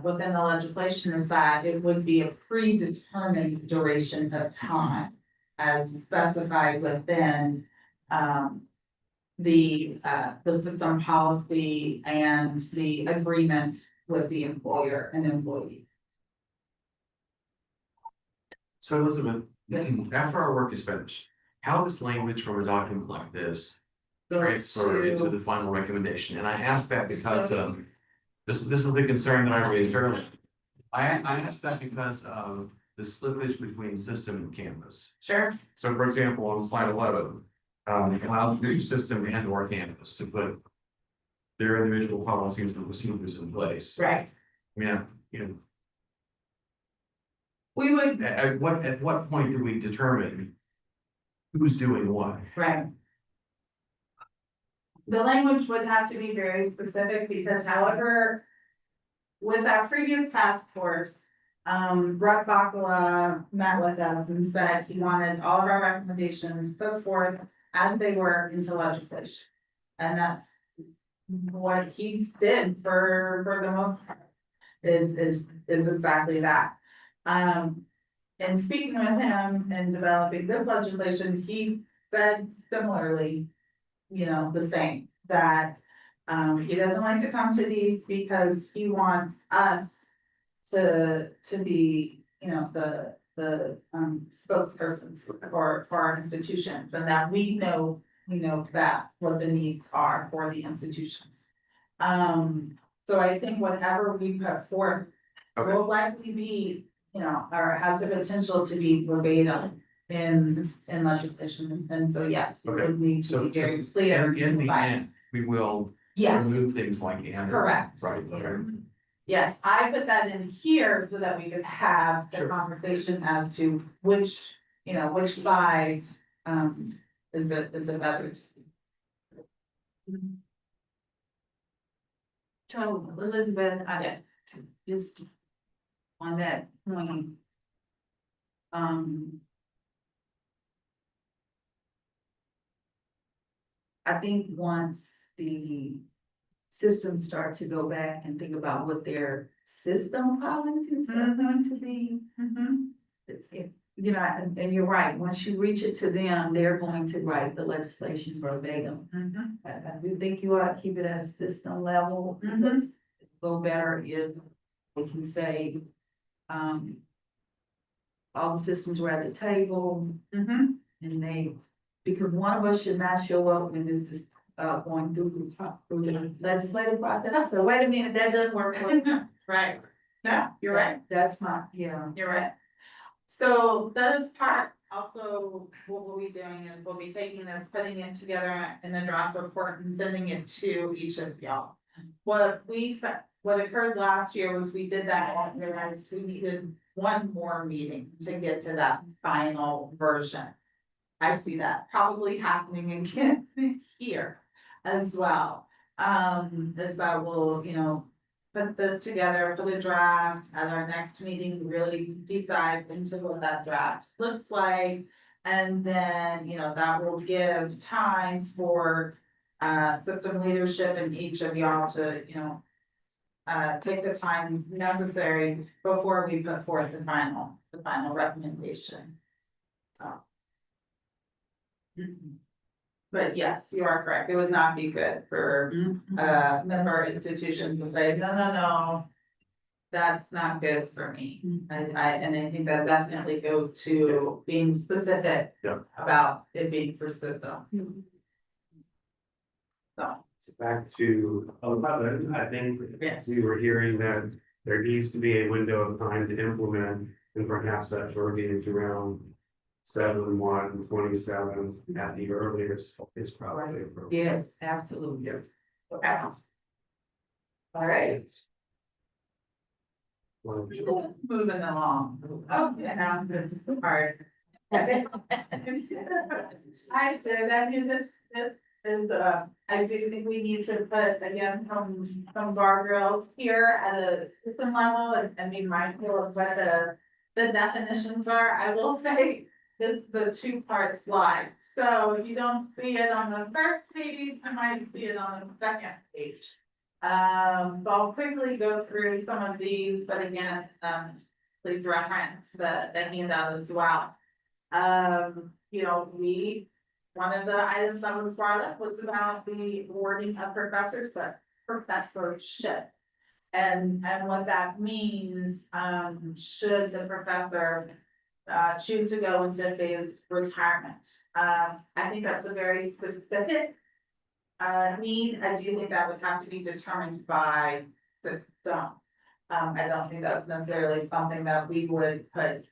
within the legislation is that it would be a predetermined duration of time as specified within, the system policy and the agreement with the employer and employee. So Elizabeth, after our work is finished, how does language from a document like this transfer into the final recommendation, and I asked that because, this is the concern that I raised earlier. I asked that because of the slippage between system and campus. Sure. So for example, on slide 11, it allows each system and or campus to put their individual policies and procedures in place. Right. I mean, you know, We would, at what point do we determine who's doing what? right. The language would have to be very specific because however, with our previous task force, Brett Bakala met with us and said he wanted all of our recommendations put forth as they were into legislation. And that's what he did for the most part, is exactly that. And speaking with him and developing this legislation, he said similarly, you know, the same, that he doesn't like to come to these because he wants us to be, you know, the spokespersons for our institutions, and that we know that what the needs are for the institutions. So I think whatever we put forth will likely be, you know, or has the potential to be verbatim in legislation, and so yes, we Okay, would need to so- be very clear. In the Right. end, we will Yeah, remove things like and. correct. Right, okay. Yes, I put that in here so that we could have the Sure. conversation as to which, you know, which side, is it better. So Elizabeth, Yes. just on that point. I think once the systems start to go back and think about what their system policies are going to be. If, you know, and you're right, once you reach it to them, they're going to write the legislation verbatim. I do think you ought to keep it at a system level, because it's a little better if we can say, all the systems were at the table, and they, because one of us should not show up when this is going through the legislative process. I said, wait a minute, that doesn't work. Right, yeah, you're right, That's my, yeah. you're right. So that is part, also, what we'll be doing is we'll be taking this, putting it together in a draft report and sending it to each of y'all. What occurred last year was we did that, and realized we needed one more meeting to get to that final version. I see that probably happening again here as well. As I will, you know, put this together, put a draft at our next meeting, really deep dive into what that draft looks like. And then, you know, that will give time for system leadership and each of y'all to, you know, take the time necessary before we put forth the final recommendation. So. But yes, you are correct. It would not be good for member institutions to say, no. That's not good for me. And I think that definitely goes to being specific. Yeah. About it being for system. So, Back to 11, I think yes, we were hearing that there needs to be a window of time to implement, and perhaps that verbiage around 7/1/27 at the earliest is probably appropriate. Yes, absolutely. okay. All right, moving along. Oh, yeah, that's hard. I mean, this is, I do think we need to put, again, some guardrails here at a system level and be mindful of what the definitions are. I will say, this is a two-part slide, so if you don't see it on the first page, you might see it on the second page. So I'll quickly go through some of these, but again, please reference the handout as well. You know, one of the items that was brought up was about the awarding of professorship. And what that means, should the professor choose to go into phased retirement. I think that's a very specific need, I do think that would have to be determined by system. I don't think that's necessarily something that we would put,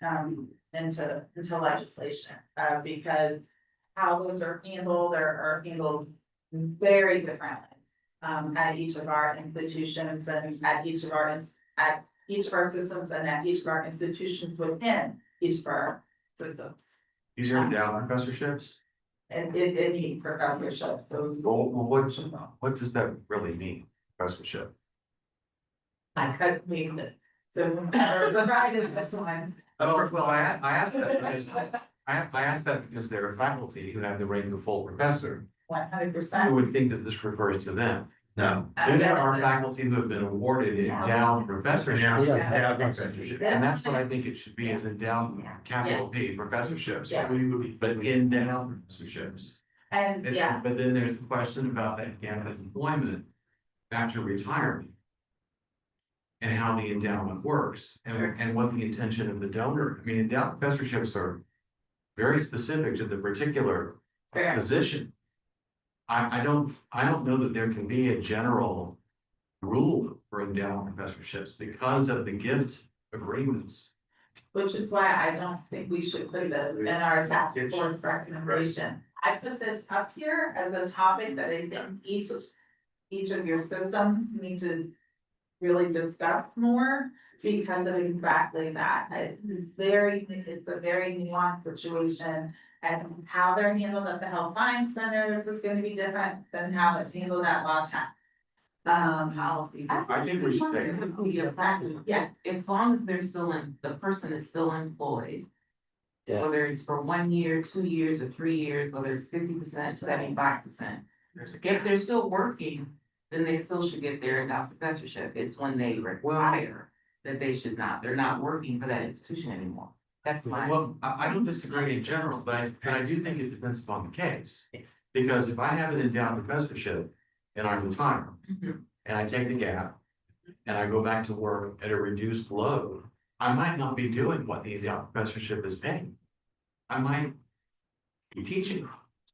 into legislation, because how those are handled are handled very differently. At each of our institutions and at each of our systems and at each of our institutions within each of our systems. These are endowed professorships? And any professorship, so. Well, what does that really mean, professorship? I couldn't use it. So, provided this one. Well, I asked that because, I asked that because there are faculty who have the rank of full professor, 100%. who would think that this refers to them. No. Then there are faculty who have been awarded endowed professorship. Yeah. And that's what I think it should be, is endowed, capital P, professorships, Yeah. but endowed professorships. And yeah, But then there's the question about that campus employment after retirement. And how the endowment works and what the intention of the donor, I mean, endowed professorships are very specific to the particular fair. position. I don't know that there can be a general rule for endowed professorships because of the gift agreements. Which is why I don't think we should put this in our task force recommendation. I put this up here as a topic that I think each of your systems need to really discuss more because of exactly that. It's a very nuanced situation, and how they're handled at the health science centers is gonna be different than how it's handled at Law Tech. Policy. I think we should take it. Yeah, As long as they're still the person is still employed. Yeah. Whether it's for 1 year, 2 years, or 3 years, whether it's 50%, 75%. If they're still working, then they still should get their endowed professorship. It's when they retire that they should not, they're not working for that institution anymore. That's my. Well, I don't disagree in general, but I do think it depends upon the case. Because if I have an endowed professorship and I retire, Mhm. and I take the gap, and I go back to work at a reduced load, I might not be doing what the endowed professorship is paying. I might be teaching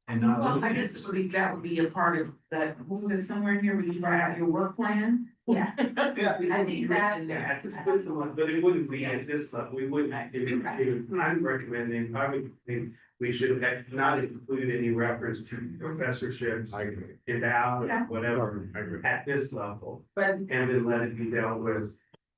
and not. Well, I doing guess it. that would be a part of that, was it somewhere in here where you write out your work plan? Yeah. I think that- Yeah, this is the one, but it wouldn't be at this level, we wouldn't, I'm recommending, I would think we should have not include any reference to professorships. I agree. Endowed, Yeah. whatever, at this level, but and then let it be dealt with.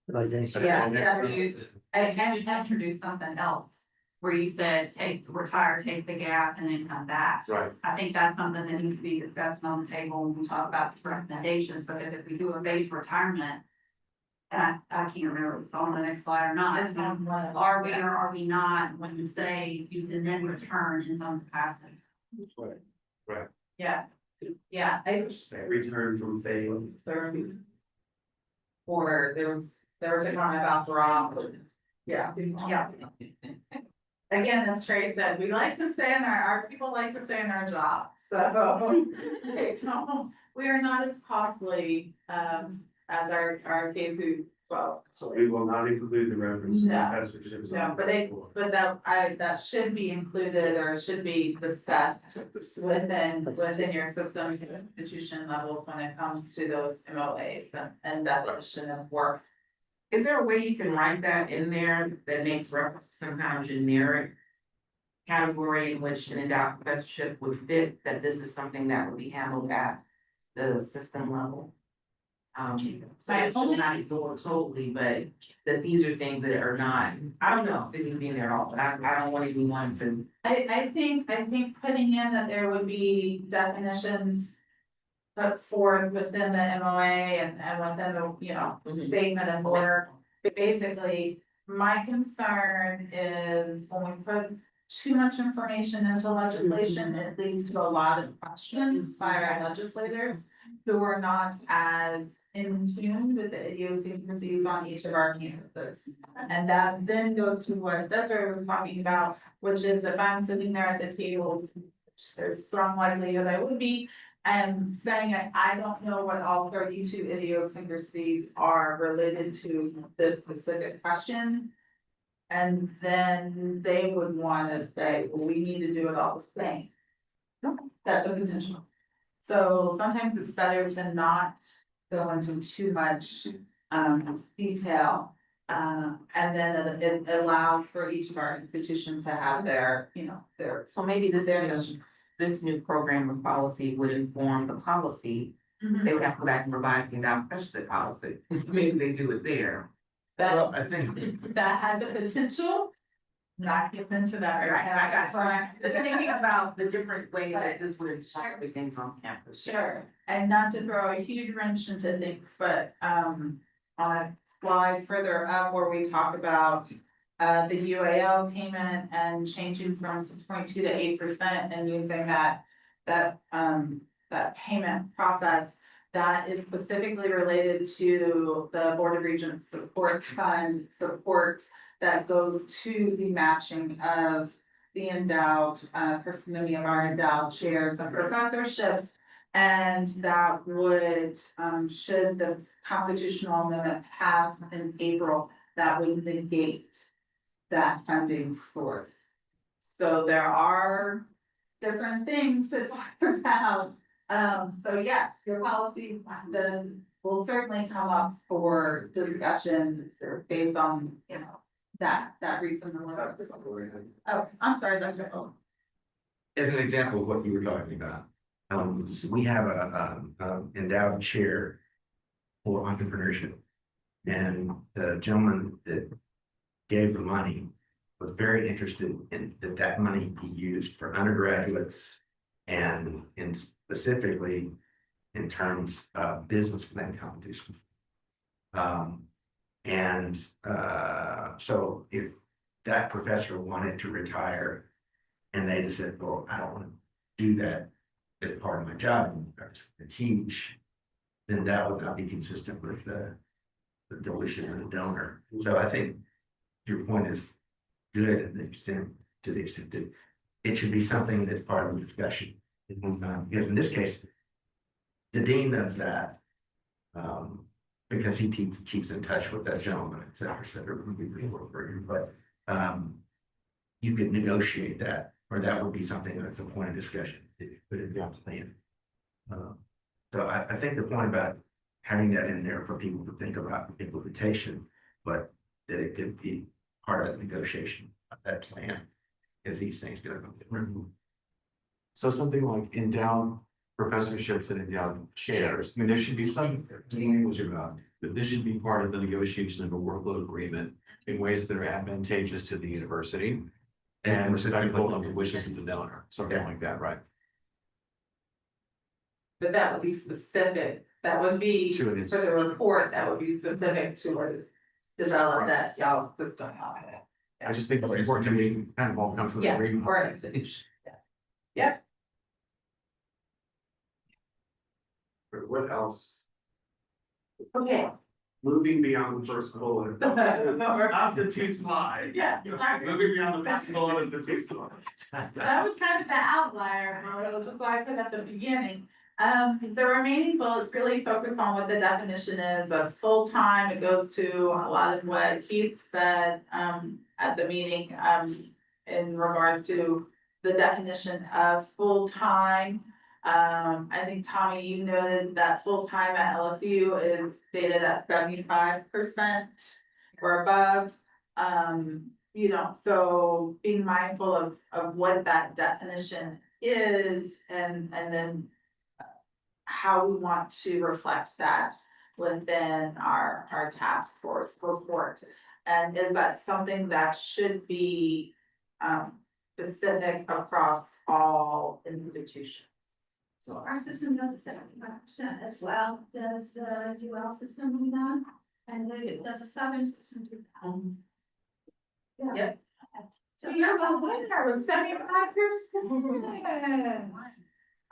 Like they say. yeah, And just introduce something else, where you said, retire, take the gap, and then come back. Right, I think that's something that needs to be discussed on the table when we talk about the recommendations, because if we do a phased retirement. And I can't remember if it's on the next slide or not, It's on one. are we or are we not, when you say you can then return in some capacity? yeah, yeah, I Return from failing. or there was a comment about drop. Yeah. Yeah. Again, as Trey said, we like to stay in our people like to stay in our job, so. We are not as costly, as our K through 12. So we will not include the reference to No. professorships. No, but that should be included or should be discussed within your system institution levels when it comes to those MOAs and definition of work. Is there a way you can write that in there that makes reference to some kind of generic category in which an endowed professorship would fit, that this is something that would be handled at the system level? So it's just not ignored totally, but that these are things that are not, I don't know, if it needs to be in there at all, but I don't want anyone to. I think putting in that there would be definitions put forth within the MOA and within the, statement of work. Basically, my concern is when we put too much information into legislation, it leads to a lot of questions by our legislators who are not as in tune with the idiosyncrasies on each of our campuses. And that then goes to what Desiree was talking about, which is if I'm sitting there at the table, there's strong likelihood I would be, and saying that I don't know what all 32 idiosyncrasies are related to this specific question. And then they would want to say, well, we need to do it all the same. That's a potential. So sometimes it's better to not go into too much detail. And then it allows for each of our institutions to have their, you know, their. So maybe this new program or policy would inform the policy. They would have to go back and revise the endowment trust policy. Maybe they do it there. Well, I think, That has the potential. Not get into that right now. I got you. Just thinking about the different ways that this would impact the things on campus. Sure, and not to throw a huge wrench into things, but on a slide further up where we talk about the UAL payment and changing from 6.2 to 8% and using that payment process. That is specifically related to the Board of Regents Support Fund support that goes to the matching of the endowed, many of our endowed chairs and professorships. And that would, should the constitutional amendment pass in April, that would negate that funding source. So there are different things to talk about. So yes, your policy will certainly come up for discussion based on, you know, that reason. Oh, I'm sorry, Dr. O. As an example of what you were talking about, we have a endowed chair for entrepreneurship. And the gentleman that gave the money was very interested in that money be used for undergraduates and specifically in terms of business plan competition. So if that professor wanted to retire and they just said, well, I don't want to do that as part of my job, to teach, then that would not be consistent with the donation of the donor. So I think your point is good to the extent that it should be something that's part of the discussion. Because in this case, the dean does that because he keeps in touch with that gentleman, et cetera, but you could negotiate that, or that would be something that's a point of discussion, put it down the plan. So I think the point about having that in there for people to think about implementation, but that it could be part of the negotiation of that plan if these things go. So something like endowed professorships and endowed chairs, I mean, there should be some language about that this should be part of the negotiation of a workload agreement in ways that are advantageous to the university and respectful of the wishes of the donor, something like that, right? But that would be specific, that would be To for an the report, that would be specific to what is developed that y'all system. I just think it's important to me, kind of all come to an Yeah, agreement. or an institution, yeah. What else? Okay. Moving beyond the first bullet. Of the two slides. Yeah. Moving beyond the first bullet of the two slides. That was kind of the outlier, which is why I put at the beginning. The remaining bullets really focus on what the definition is of full-time. It goes to a lot of what Keith said, at the meeting, in regards to the definition of full-time. I think Tommy, you noted that full-time at LSU is stated at 75% or above. You know, so being mindful of what that definition is and then how we want to reflect that within our task force report. And is that something that should be specific across all institutions? So our system does the 75% as well, does the UL system do that? And does the Southern system do that? Yeah. Yep. So you're a winner with 75%.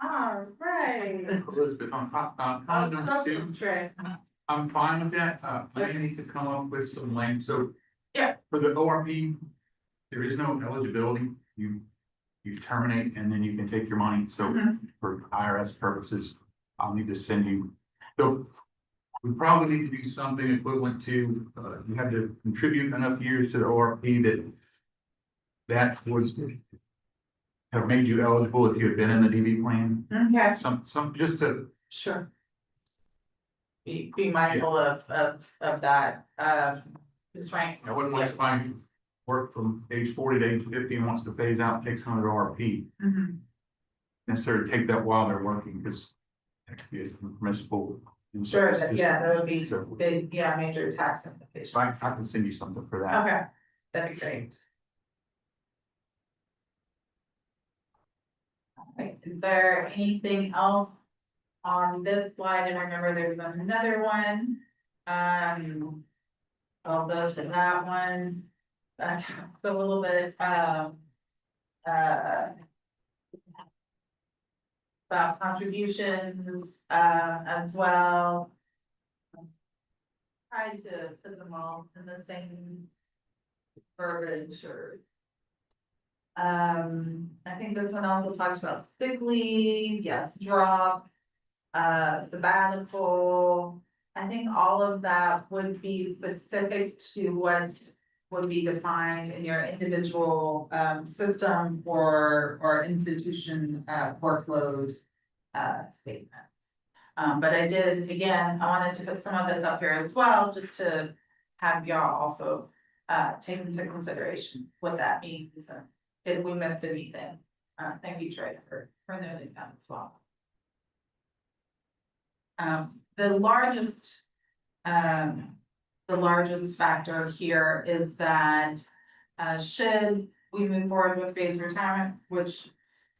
All right. Elizabeth, on number two, I'm fine with that, I need to come up with some length, so. Yeah. For the ORP, there is no eligibility, you terminate and then you can take your money, so for IRS purposes, I'll need to send you. So we probably need to do something equivalent to, you have to contribute enough years to the ORP that would have made you eligible if you had been in the DB plan. Okay, Some, just to, sure. Be mindful of that, just right. I wouldn't like somebody who worked from age 40 to age 50 and wants to phase out, and take some of their RP. Mhm. Necessarily take that while they're working, because that could be a permissible. Sure, that would be So big, major tax implications. I can send you something for that. Okay, that'd be great. Alright, is there anything else on this slide? And remember there's another one. I'll go to that one. That's a little bit, about contributions, as well. Tried to put them all in the same verbiage or. I think this one also talks about sick leave, yes, drop, sabbatical. I think all of that would be specific to what would be defined in your individual, system or institution, workload, statement. But I did, again, I wanted to put some of this up here as well, just to have y'all also, take into consideration what that means and if we missed anything. Thank you, Trey, for noting that as well. The largest factor here is that, should we move forward with phased retirement, which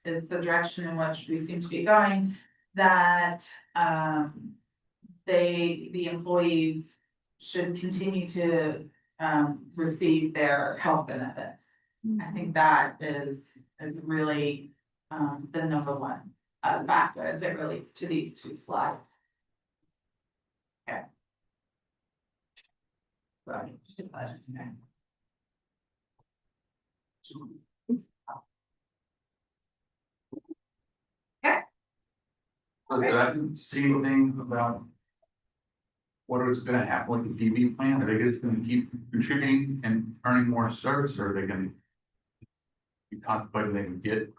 is the direction in which we seem to be going, that, the employees should continue to, receive their health benefits. I think that is really, the number one, factor as it relates to these two slides. Okay. Sorry, just a budget, okay. I didn't see anything about what is gonna happen with the DB plan. Are they just gonna keep contributing and earning more service, or are they gonna be contemplating they can get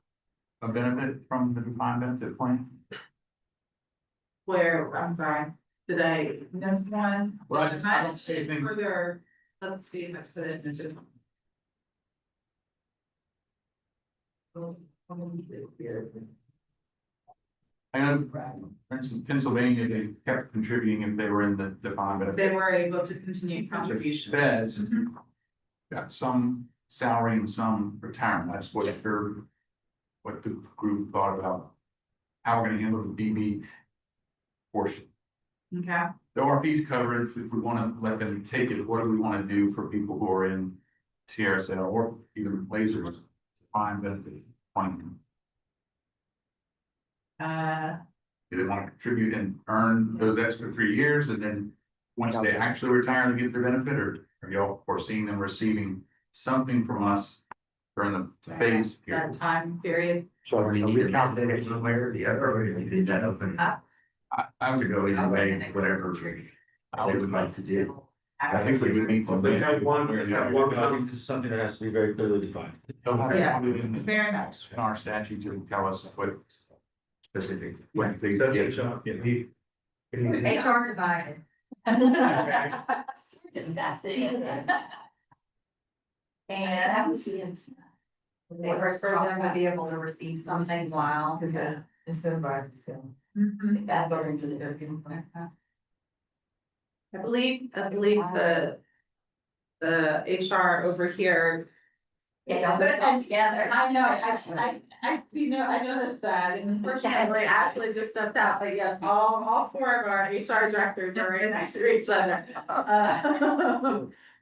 a benefit from the defined benefit plan? Where, I'm sorry, did I miss one? Well, I don't see anything. Further, let's see if I put it into. I know, for instance, Pennsylvania, they kept contributing if they were in the defined benefit. They were able to continue contribution. Feds got some salary and some retirement. That's what what the group thought about how we're gonna handle the DB portion. Okay, The RP's covered, if we wanna let them take it, what do we wanna do for people who are in TRSL or even lasers? Defined benefit plan. Do they wanna contribute and earn those extra 3 years, and then once they actually retire, they get their benefit, or are y'all foreseeing them receiving something from us during the phase that period? time period. So we need to calculate it one way or the other, or we leave that open I to would go either way, whatever they would like to do. I think we would need to. Let's have one, let's have one. I think this is something that has to be very clearly defined. They'll have to Yeah, put it in very much. our statute to tell us what Specific. when they So, get. HR divided. Discussing. And For them to be able to receive something while. Mhm. That's I believe the HR over here. Yeah, don't put us all together. I know, I noticed that, and unfortunately, Ashley just stepped out, but yes, all four of our HR directors are right next to each other.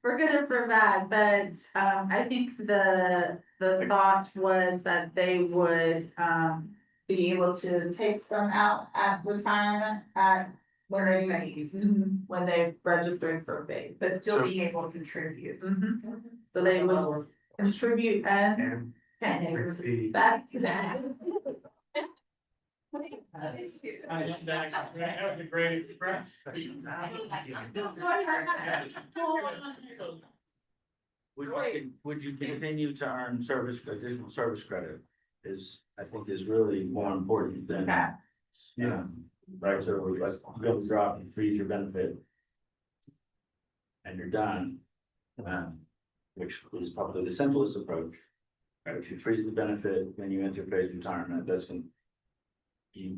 For good or for bad, but, I think the thought was that they would, be able to take some out at retirement at when they registered for base. But still being able to contribute. So they will contribute and And back to that. That was a great express. Would you continue to earn additional service credit is, I think is really more important than, Okay. right, so let's go drop and freeze your benefit. And you're done, which is probably the simplest approach. Right, if you freeze the benefit, then you enter phase retirement, that's going.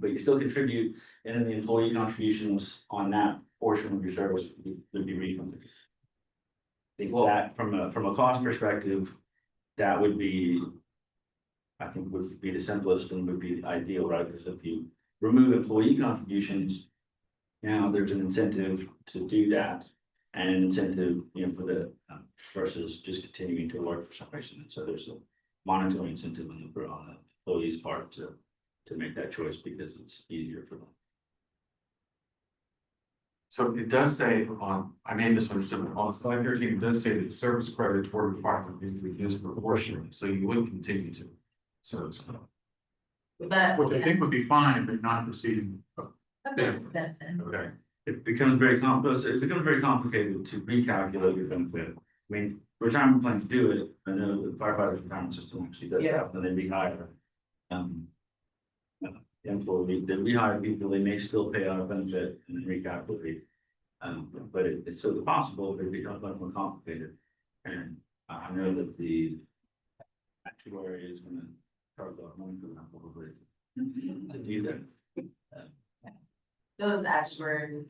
But you still contribute, and then the employee contributions on that portion of your service would be refunded. I think that from a cost perspective, that would be. I think would be the simplest and would be ideal, right? Because if you remove employee contributions, now there's an incentive to do that. And an incentive, for the, versus just continuing to work for some reason, and so there's a monetary incentive on the employee's part to make that choice because it's easier for them. So it does say on, I may have misunderstood, but on slide 13, it does say that service credits were required to be reduced proportionally, so you would continue to service. But. Which I think would be fine if you're not receiving. Okay. It becomes very complicated to recalculate your benefit. I mean, retirement plans do it, I know the firefighters retirement system actually does that, and they rehire. Employee, they rehire people, they may still pay out a benefit and then recalculate. But it's certainly possible, but it becomes much more complicated. And I know that the actuary is gonna charge a lot of money for that probably. To do that. Those actuaries.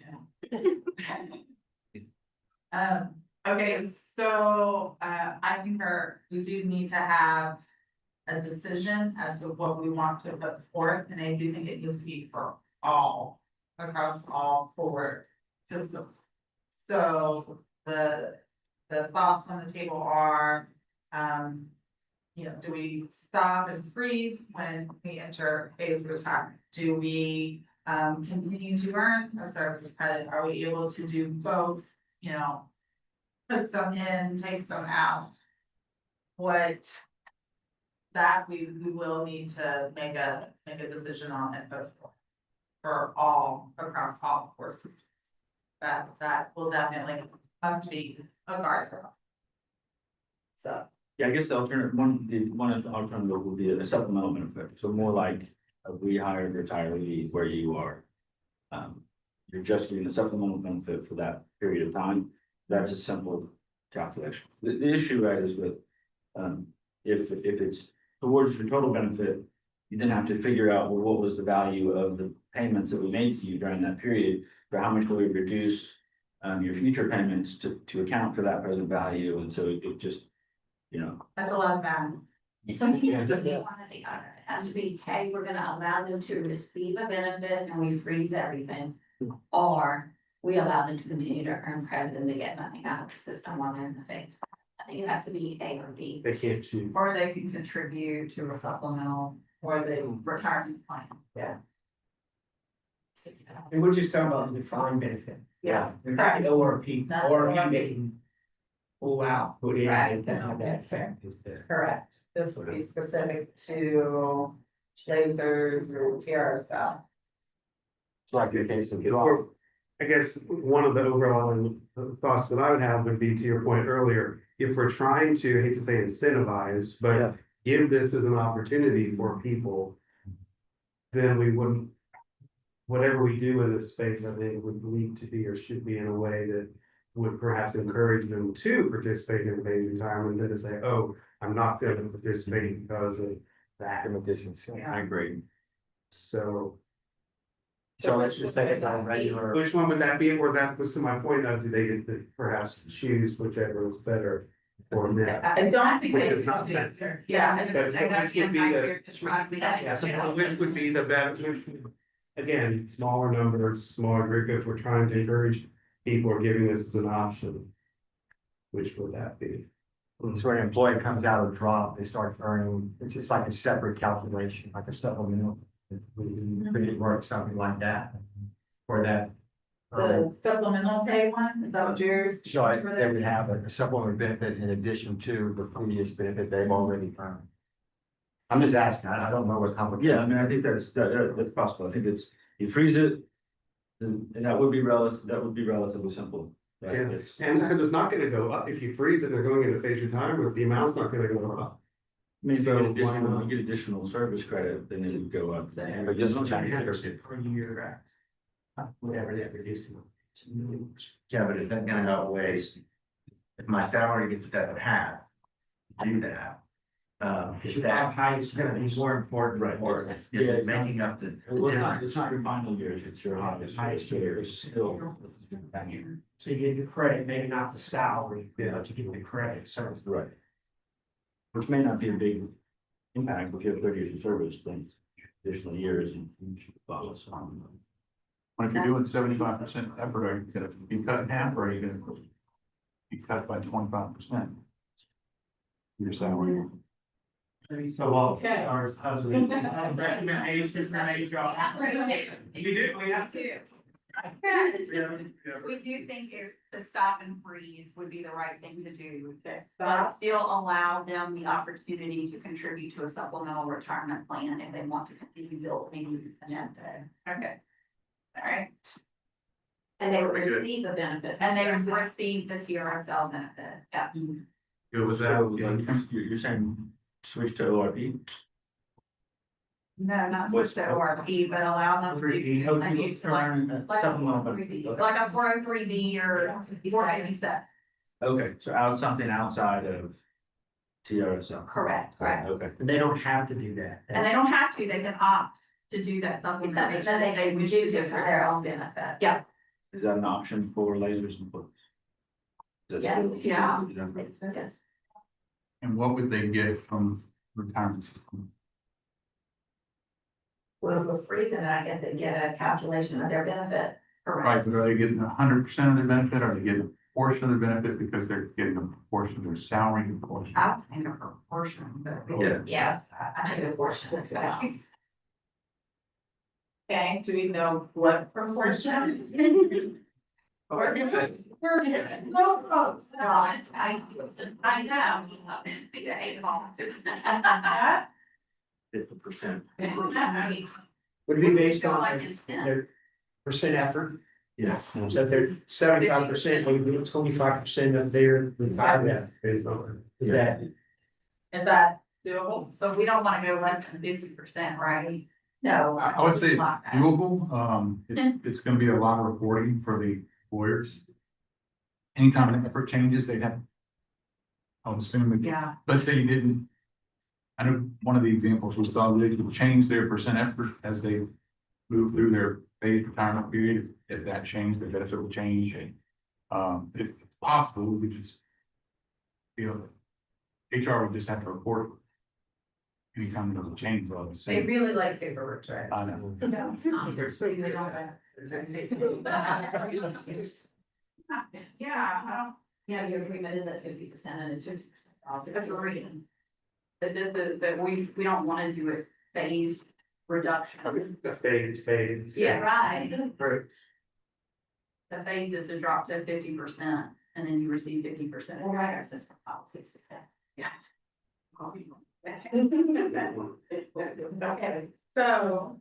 Okay, so, I concur, we do need to have a decision as to what we want to put forth, and I do think it needs to be for all, across all four systems. So the thoughts on the table are, do we stop and freeze when we enter phase retirement? Do we continue to earn a service credit? Are we able to do both, put some in, take some out? What that we will need to make a decision on it for all, across all courses. That will definitely must be a guardrail. So. Yeah, I guess the alternative, one of the alternative would be a supplemental benefit, so more like a rehired retiree where you are. You're just getting a supplemental benefit for that period of time, that's a simple calculation. The issue, right, is with, if it's towards your total benefit, you then have to figure out, well, what was the value of the payments that we made to you during that period, for how much do we reduce your future payments to account for that present value, and so it just, That's a lot of math. Something has to be one or the other. It has to be, hey, we're gonna allow them to receive a benefit and we freeze everything. Or we allow them to continue to earn credit and they get nothing out of the system while they're in the phase. I think it has to be A or B. They can't choose. Or they can contribute to a supplemental or the retirement plan. Yeah. And we're just talking about the defined benefit. Yeah. They're not the ORP, Not or ORP. they can pull out, put in, Right. and then have that effect is there. Correct. This would be specific to lasers or TRSL. Like your case of. I guess one of the overall thoughts that I would have would be to your point earlier, if we're trying to, I hate to say incentivize, but give this as an opportunity for people, then we wouldn't, whatever we do in this space, I think would need to be or should be in a way that would perhaps encourage them to participate in phase retirement, than to say, oh, I'm not going to participate because of that. I agree. So. So let's just say it on regular. Which one would that be, or that was to my point of, do they get to perhaps choose whichever is better for them? I don't think Which they. is not bad. Yeah. Which would be which would be the best, again, smaller numbers, smaller group, if we're trying to encourage people or giving this as an option. Which would that be? So when an employee comes out of drop, they start earning, it's just like a separate calculation, like a supplemental. Could it work something like that? For that. The supplemental pay one, is that what yours? So they would have a supplementary benefit in addition to the previous benefit they've already earned. I'm just asking, I don't know what complicated. Yeah, I mean, I think that's possible, I think it's, you freeze it. And that would be relatively simple. Right? Yeah, and because it's not gonna go up, if you freeze it, they're going into phase retirement, the amount's not gonna go up. Maybe So, you why not? get additional service credit, then it would go up there. But just It's 200% per year, whatever they reduced to. Yeah, but is that gonna outweigh, if my salary gets cut in half, do that? Is It's that not high, it's gonna be more important, Right. or is Yeah, it it's not- making up the Well, difference? it's not your final years, it's your highest. Highest year, years. it's still. that year. So you get the credit, maybe not the salary, but you get the credit, so. Right. Which may not be a big impact if you have 30 years of service, then additional years and you should follow some. When if you're doing 75% effort, are you gonna be cut in half, or are you gonna be cut by 25%? Your salary. So, Okay. our recommendation from HR. We do, we have to. We do think if the stop and freeze would be the right thing to do, but Stop. still allow them the opportunity to contribute to a supplemental retirement plan if they want to continue building an MFA. Okay. All right. And they would receive a benefit. And they would receive the TRSL benefit, yeah. Good with So, like, you're saying switch to ORP? No, not switch to ORP, but allow them to continue to like Supplemental. like a 403B or 457. Okay, so something outside of TRSL. Correct, correct. Okay. And they don't have to do that. And they don't have to, they can opt to do that It's something that supplementation they they wish do to do for for their their own own benefit. benefit. Yeah. Is that an option for lasers and books? Yes, yeah. Yes. And what would they get from retirement system? Well, we're freezing it, I guess they get a calculation of their benefit. Right, but are they getting 100% of their benefit, or are they getting a portion of their benefit because they're getting a portion of their salary? Portion? I think a proportion, but. Yeah. Yes, I think a portion as well. Okay, do we know what proportion? Or no, no, I know. Yeah, 50%. Would it be based on Like instant. their percent effort? Yes. So if they're 75%, maybe 25% of their retirement. Is that? Is that doable? So we don't wanna go less than 50%, right? No. I would say Like that. doable, it's gonna be a lot of reporting for the lawyers. Anytime an effort changes, they'd have. I would assume that, Yeah. let's say you didn't. I know one of the examples we saw, they could change their percent effort as they move through their paid retirement period. If that changed, the benefit will change, and, it's possible, we just. HR would just have to report. Anytime there's a change, well, it's. They really like paperwork, right? I know. No, it's not. Yeah, I don't. Yeah, your agreement is at 50% and it's 50%. Agreed. That this is, that we don't wanna do a phased reduction. A phase. Yeah, right. Right. The phase is to drop to 50% and then you receive 50%. We'll write our system policies. Yeah. Okay, so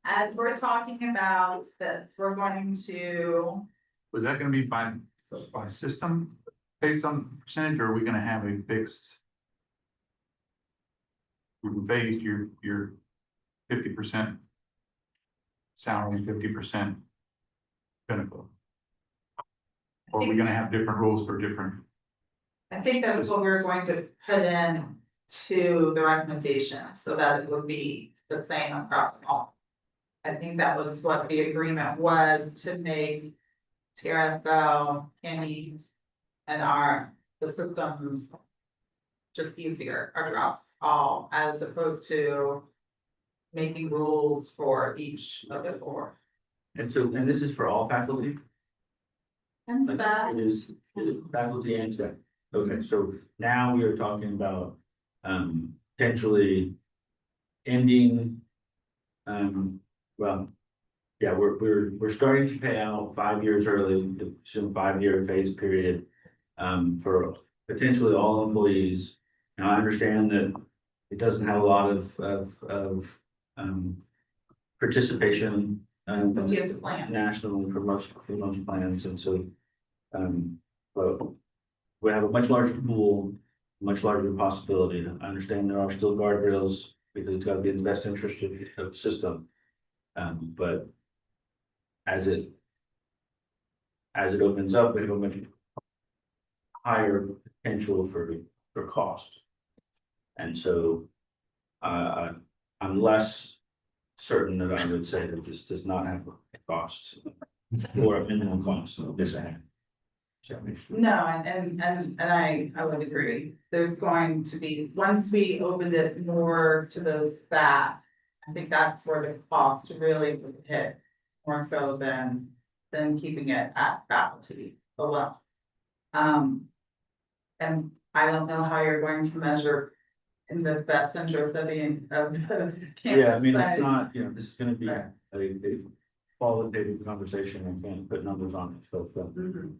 as we're talking about this, we're going to, Was that gonna be by system based on percentage, or are we gonna have a fixed? We can phase your 50% salary, 50% benefit. Or are we gonna have different rules for different? I think that's what we're going to put in to the recommendation, so that it would be the same across all. I think that was what the agreement was, to make TRSL, Kenny, and the systems just easier across all, as opposed to making rules for each of the four. And so, and this is for all faculty? And Like, staff, it is faculty and staff. Okay, so now we are talking about potentially ending. Well, yeah, we're starting to pay out 5 years early, assume 5-year phase period. For potentially all employees. Now, I understand that it doesn't have a lot of participation. but you have to plan. Nationally for most plans, and so. But we have a much larger pool much larger possibility. I understand there are still guardrails because it's gotta be in the best interest of the system. But as it opens up, we have a much higher potential for cost. And so, I'm less certain that I would say that this does not have a cost or a minimum cost of this act. No, and I would agree. There's going to be, once we opened it more to those staff, I think that's where the cost really would hit more so than keeping it at faculty alone. And I don't know how you're going to measure in the best interest of the campus. Yeah, I mean, it's but- not, this is gonna be a qualitative conversation and can't put numbers on it, so. Mhm.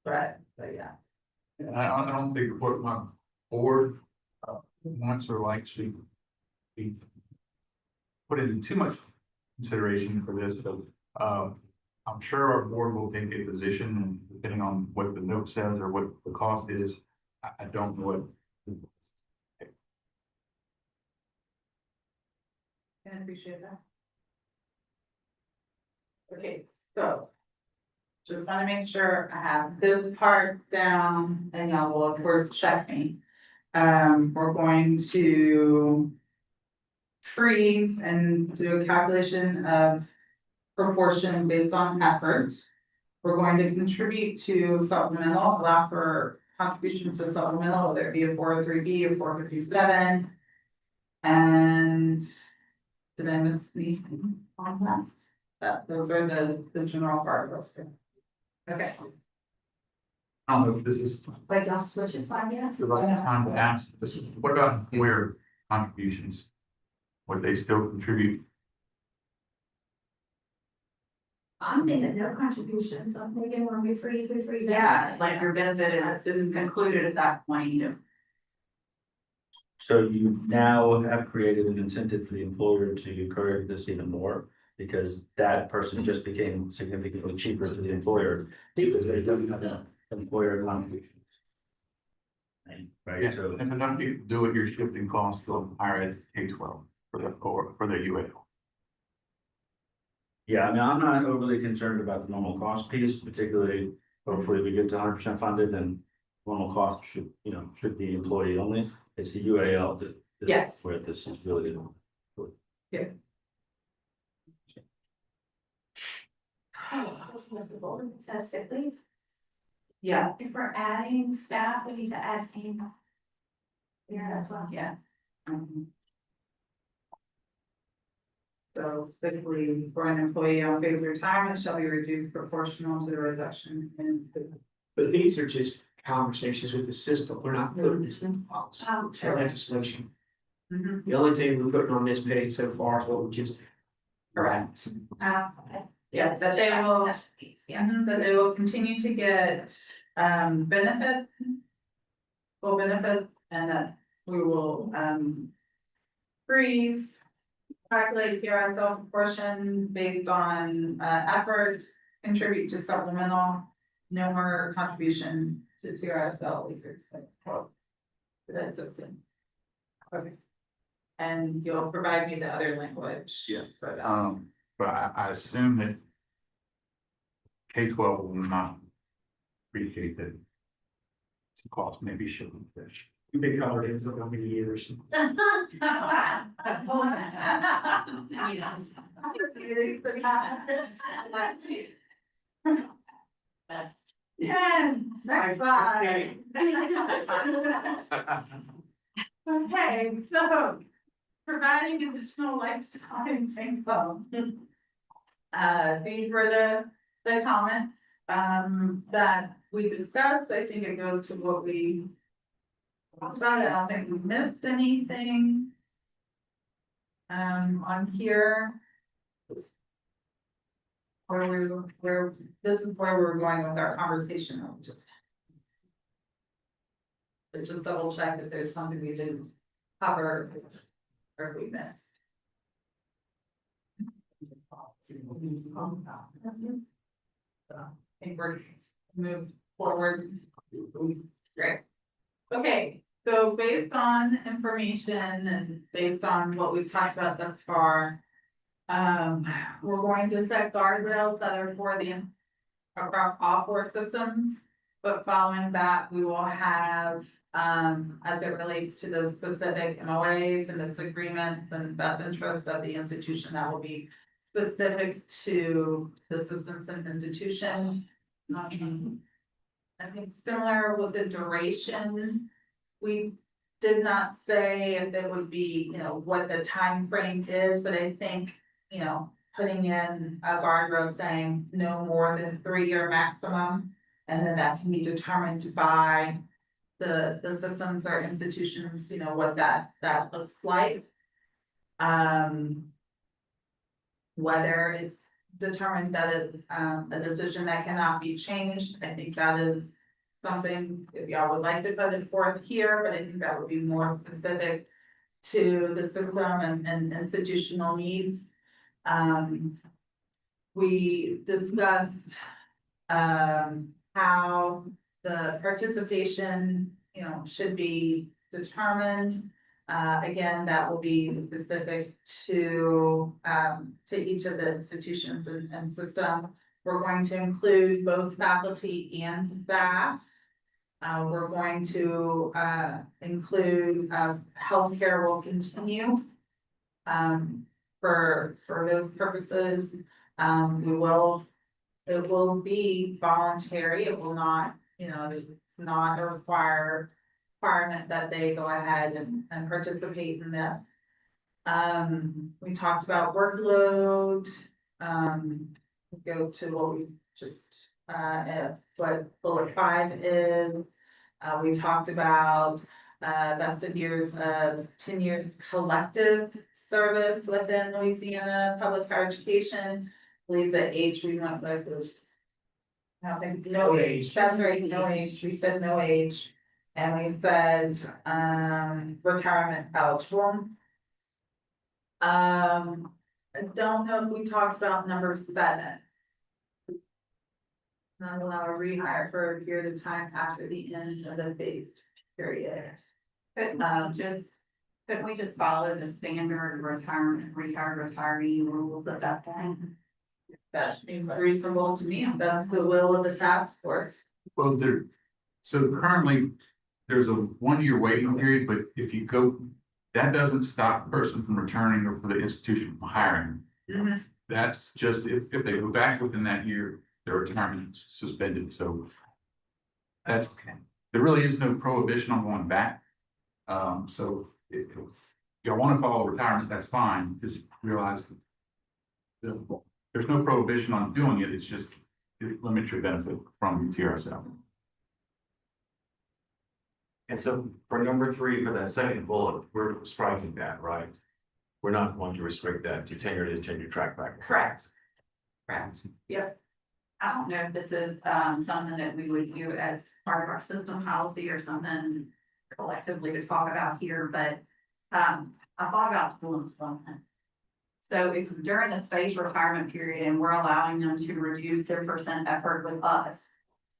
But yeah. And I don't think what my board wants or likes to be put into too much consideration for this, but I'm sure our board will take a position, and depending on what the note says or what the cost is, I don't know what. Can appreciate that. Okay, so. Just wanna make sure I have this part down and y'all will of course check me. We're going to. Freeze and do a calculation of proportion based on efforts. We're going to contribute to supplemental, allow for contributions to supplemental, whether it be a 403B or 457. And did I miss anything on that? Those are the general articles. Okay. I don't know if this is Wait, don't switch your slide yet? the right time to ask, this is, what about employer contributions? Would they still contribute? I'm thinking no contributions, I'm thinking when we freeze. Yeah, like your benefit is concluded at that point. So you now have created an incentive for the employer to encourage this even more, because that person just became significantly cheaper to the employer because they don't have that employer contributions. Right, Yeah, so. and enough people do it, you're shifting costs from higher ed to K-12 for the UAL. Yeah, I mean, I'm not overly concerned about the normal cost piece, particularly hopefully we get to 100% funded, and normal cost should be employee only. It's the UAL that. Yes. Where this is really. It says sick leave, Yeah, if we're adding staff, we need to add paid. Here as well. Yeah. So sick leave for an employee on paid retirement shall be reduced proportional to the reduction in. But these are just conversations with the system, we're not putting this in policy Oh, or sure. legislation. Mhm. The only thing we're putting on this page so far is what we just. Correct. Okay. Yeah, that they will. Yeah. That they will continue to get benefit. Full benefits, and that we will freeze. Calculate TRSL proportion based on efforts, contribute to supplemental, no more contribution to TRSL leaders. That's so soon. Okay. And you'll provide me the other language. Yeah. For that. But I assume that K-12 will not appreciate that. Some cost maybe shouldn't fish. You've been covered in for how many years? Yeah, next slide. Okay, so providing additional lifetime income. These were the comments that we discussed. I think it goes to what we talked about. I don't think we missed anything on here. Where this is where we're going with our conversation. I'll just double check if there's something we didn't cover or if we missed. So I think we're move forward. Great. Okay, So based on information and based on what we've talked about thus far. We're going to set guardrails that are for the across all four systems. But following that, we will have, as it relates to those specific MOAs and those agreements and best interest of the institution, that will be specific to the systems and institution. I think similar with the duration, we did not say if it would be, what the time frame is, but I think, putting in a guardrail saying no more than 3-year maximum. And then that can be determined by the systems or institutions, what that looks like. Whether it's determined that it's a decision that cannot be changed, I think that is something, if y'all would like to put it forth here, but I think that would be more specific to the system and institutional needs. We discussed how the participation, should be determined. Again, that will be specific to each of the institutions and system. We're going to include both faculty and staff. We're going to include healthcare will continue. For those purposes, it will be voluntary. It will not, it's not a requirement that they go ahead and participate in this. We talked about workload. It goes to what we just, what bullet 5 is. We talked about vested years of 10 years collective service within Louisiana public higher education. I believe the age we went with was, I don't think, no age, that's right, no age, we said no age. And we said, retirement eligible. I don't know if we talked about number 7. Not allow a rehire for a period of time after the end of the phased period. Couldn't we just follow the standard retired retiree rules at that point? That seems reasonable to me. That's the will of the task force. Well, so currently, there's a 1-year waiting period, but if you go, that doesn't stop the person from returning or for the institution from hiring. That's just if they go back within that year, their retirement is suspended, so. That's okay. There really is no prohibition on going back. So if you want to follow retirement, that's fine, just realize that there's no prohibition on doing it, it's just it limits your benefit from TRSL. And so for number 3, for that second bullet, we're striking that, right? We're not going to restrict that to tenure track back. Correct. Yep. I don't know if this is something that we would view as part of our system policy or something collectively to talk about here, but I thought about full employment. So if during the phased retirement period and we're allowing them to reduce their % effort with us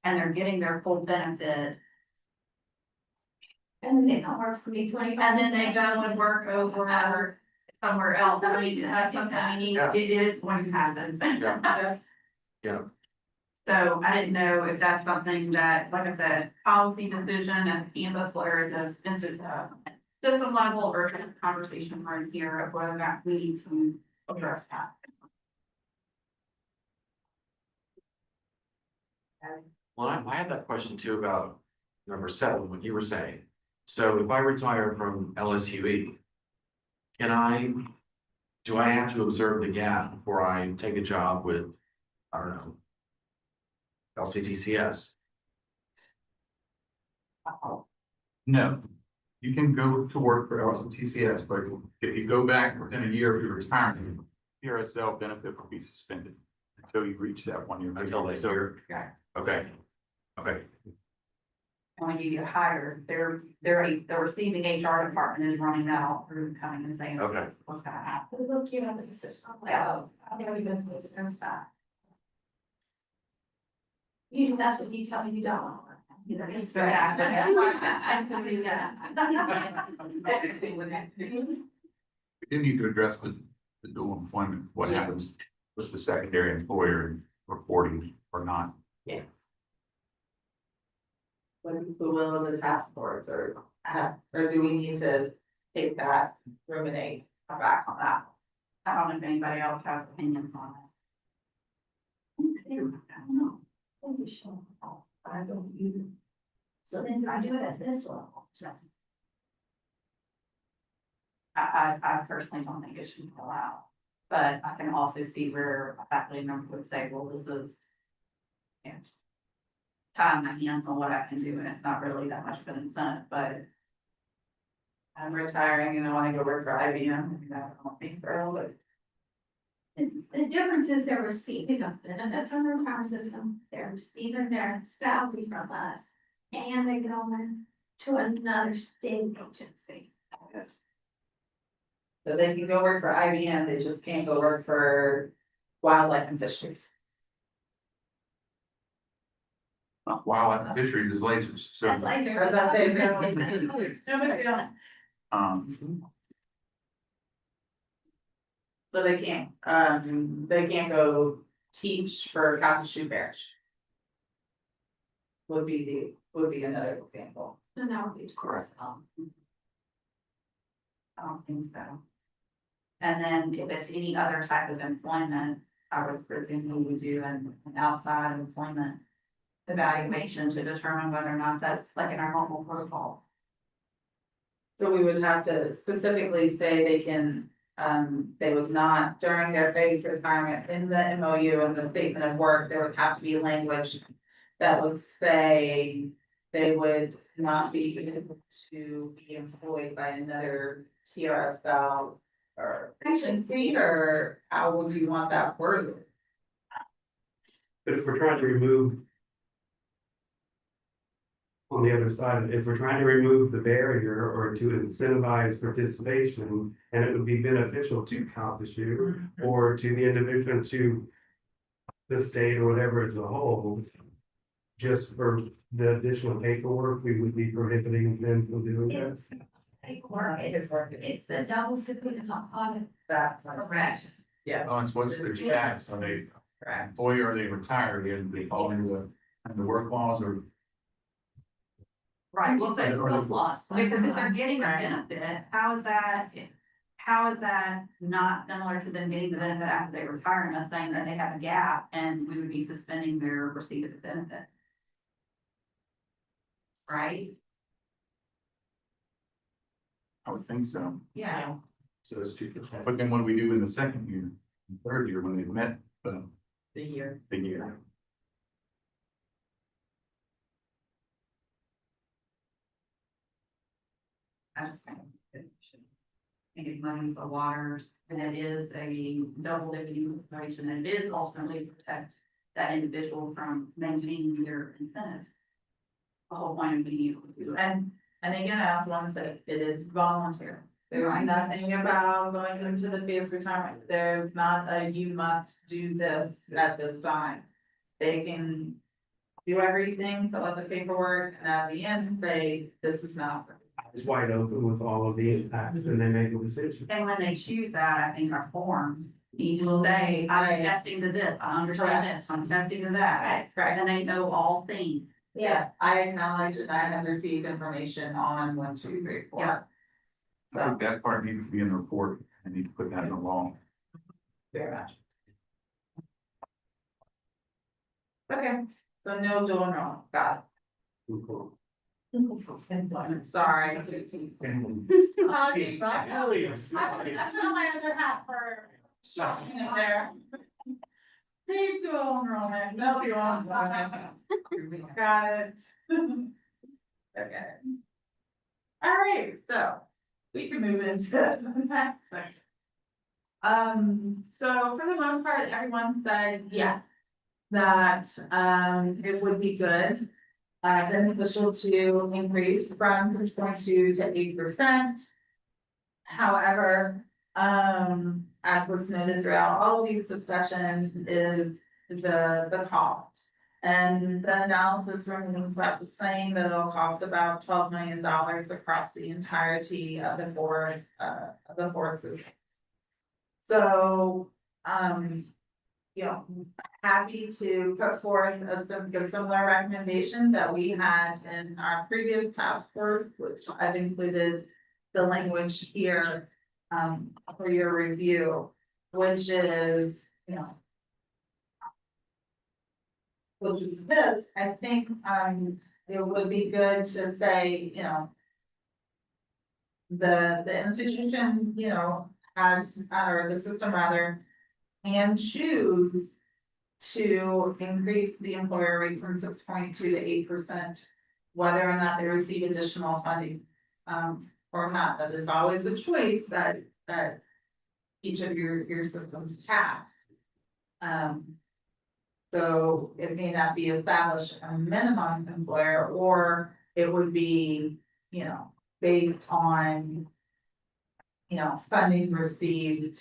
and they're getting their full benefit. And then they don't work for me 20. And then they go and work over somewhere else. I mean, that's something we need, it is going to happen. Yeah. So I didn't know if that's something that, like I said, policy decision and canvas where this system level or conversation right here of whether or not we need to address that. Well, I have that question too about number 7, what you were saying. So if I retire from LSUE, do I have to observe the gap before I take a job with, I don't know, LCTCS? No, you can go to work for LCTCS, but if you go back within a year of your retirement, TRSL benefit will be suspended until you reach that 1-year. Until that year? Okay. When you get hired, the receiving HR department is running that all through coming and saying, Okay. what's gonna happen? They look you under the system, like, oh, I've never even experienced that. Usually that's what you tell me you don't want to work. It's We do need to address the dual employment, what happens with the secondary employer and reporting or not. Yes. What is the will of the task force, or do we need to take that, ruminate, come back on that? I don't know if anybody else has opinions on it. I don't know. I don't either. So then I do it at this level. I personally don't think it should be allowed, but I can also see where a faculty member would say, well, this is. Yeah. Tying my hands on what I can do, and it's not really that much of an incentive, but. I'm retiring and I wanna go work for IBM, and I don't think for a little bit. The difference is they're receiving a benefit from their power system, they're receiving their salary from us, and they're going to another state agency. So they can go work for IBM, they just can't go work for wildlife and fisheries. Wildlife and fisheries is lasers, so. That's laser. Or that they no big deal. So they can't go teach for Calcasieu Parish. Would be another example. And that would be to course. I don't think so. And then if it's any other type of employment, I would presume we would do an outside employment evaluation to determine whether or not that's like in our normal protocol. So we would have to specifically say they can, they would not, during their phased retirement, in the MOU and the statement of work, there would have to be language that would say they would not be able to be employed by another TRSL or agency, or how would you want that worded? But if we're trying to remove. On the other side, if we're trying to remove the barrier or to incentivize participation, and it would be beneficial to Calcasieu or to the individual, to the state or whatever as a whole. Just for the additional paperwork, we would be prohibiting them from doing that. It's paperwork, it's the double dipping on it. That's Correct. Oh, it's what's their status, are they employee, or are they retired, and they fall into the work laws, or? Right, well, so, Or Both lost. because if they're getting a benefit, how is that not similar to them getting the benefit after they retire and us saying that they have a gap and we would be suspending their receipt of the benefit? Right? I would think so. Yeah. So it's 2%. But then what do we do in the second year, third year, when they've met the year. year? I just think it should. I think it muddies the waters, and it is a double dipping situation, and it is ultimately to protect that individual from maintaining their incentive. The whole point of being able to do it. And again, I also want to say, it is voluntary. There's nothing about going into the phased retirement, there's not a you must do this at this time. They can do everything, fill out the paperwork, and at the end say, this is not. It's wide open with all of the impacts and they make a decision. And when they choose that, I think our forms need to say, I'm Right. testing to this, I understand this, I'm testing to that. Right. And they know all things. Yeah, I acknowledge that I have received information on 1, 2, 3, 4. Yeah. I So, think that part needs to be in the report, I need to put that in the law. very much. Okay, so no dual enrollment, got it. Sorry. Apologies. I put on my other hat for shocking in there. Please dual enrollment, no you want. Got it. Okay. All right, so we can move into the next section. So for the most part, everyone said yes. That it would be good. Beneficial to increase from 6.2 to 8%. However, as was noted throughout all of these discussions is the cost. And the analysis remains about the same, that it'll cost about $12 million across the entirety of the board, of the board system. So, you know, happy to put forth a similar recommendation that we had in our previous task force, which I've included the language here, for your review, which is, you know, which is this, I think, it would be good to say, you know, the institution, you know, has, or the system rather, can choose to increase the employer rate from 6.2 to 8%, whether or not they receive additional funding, or not. That is always a choice that each of your systems have. So it may not be established a minimum employer, or it would be, you know, based on, you know, funding received,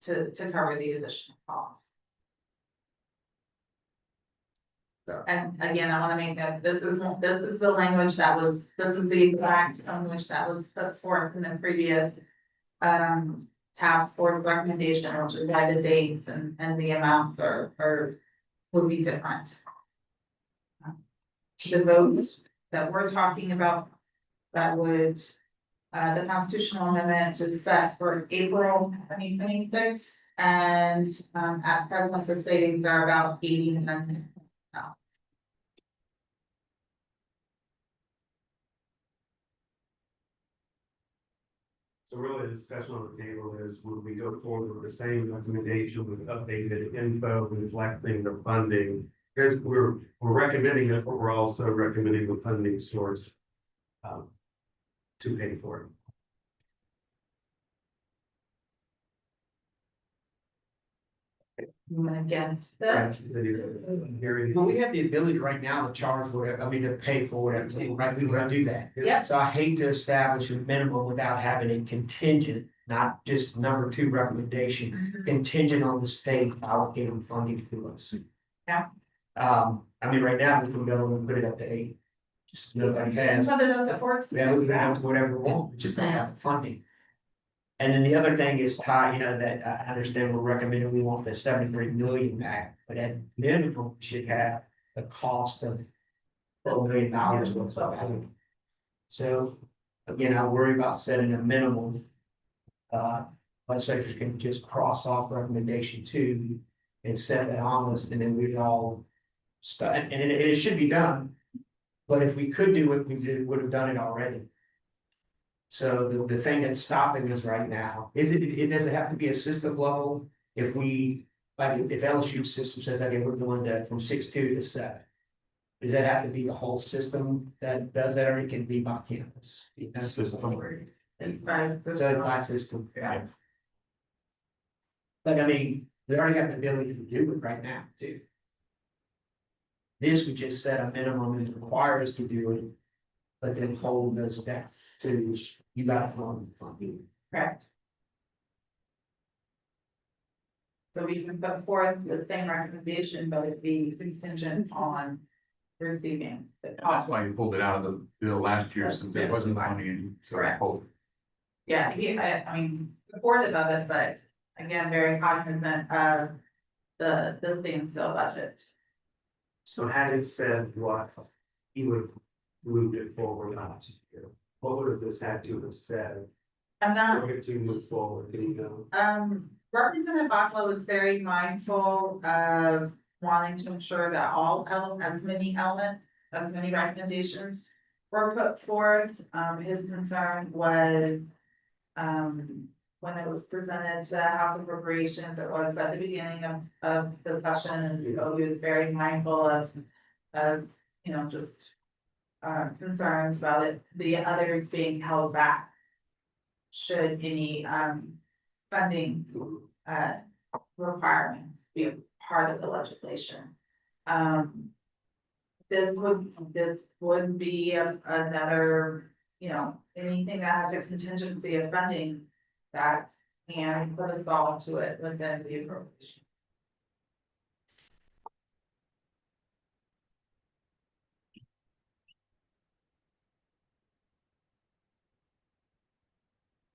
to cover the additional costs. So, and again, I wanna make that this is the language that was, this is the exact language that was put forth in the previous task force recommendation, which is why the dates and the amounts are would be different. The vote that we're talking about, that would, the constitutional amendment is set for April 2026, and at present, the savings are about 89. So really, the discussion on the table is, would we go forward with the same recommendation with updated info reflecting the funding? Because we're recommending it, but we're also recommending the funding source to pay for it. Against this. Well, we have the ability right now to charge whatever, I mean, to pay for whatever, right, we want to do that. Yep. So I hate to establish a minimum without having it contingent, not just number two recommendation, contingent on the state allocating funding to us. Yeah. I mean, right now, we can go and put it up to 8. Just nobody has, Put it up to 14. yeah, we can have whatever we want, we just don't have the funding. And then the other thing is, Ty, you know, that I understand we're recommending we want the 73 million back, but at minimum, we should have the cost of $12 million worth of it. So, again, I worry about setting a minimum. Legislators can just cross off recommendation 2 and set it on us, and then we'd all start, and it should be done. But if we could do it, we would have done it already. So the thing that's stopping us right now is it doesn't have to be a system level. If we, like, if LSU system says, okay, we're going that from 6.2 to 7. Does that have to be the whole system that does that, or it can be by campus? That's just the word. It's by So it's by system, yeah. But I mean, we already have the ability to do it right now too. This would just set a minimum and require us to do it, but then hold us back to, you got to run funding. Correct. So we can put forth the same recommendation, but it'd be contingent on receiving the That's cost. why you pulled it out of the bill last year, since there wasn't funding in. Correct. Yeah, I mean, supportive of it, but again, very cognizant of the standstill budget. So had it said what he would move it forward last year, what would have this had to have said? I'm not, For it to move forward, do you know? Representative Bachla was very mindful of wanting to ensure that as many recommendations were put forth. His concern was, when it was presented to House Appropriations, it was at the beginning of the session, and so he was very mindful of, you know, just concerns about it, the others being held back should any funding requirements be a part of the legislation. This would be another, you know, anything that has a contingency of funding that can put us all to it within the appropriation.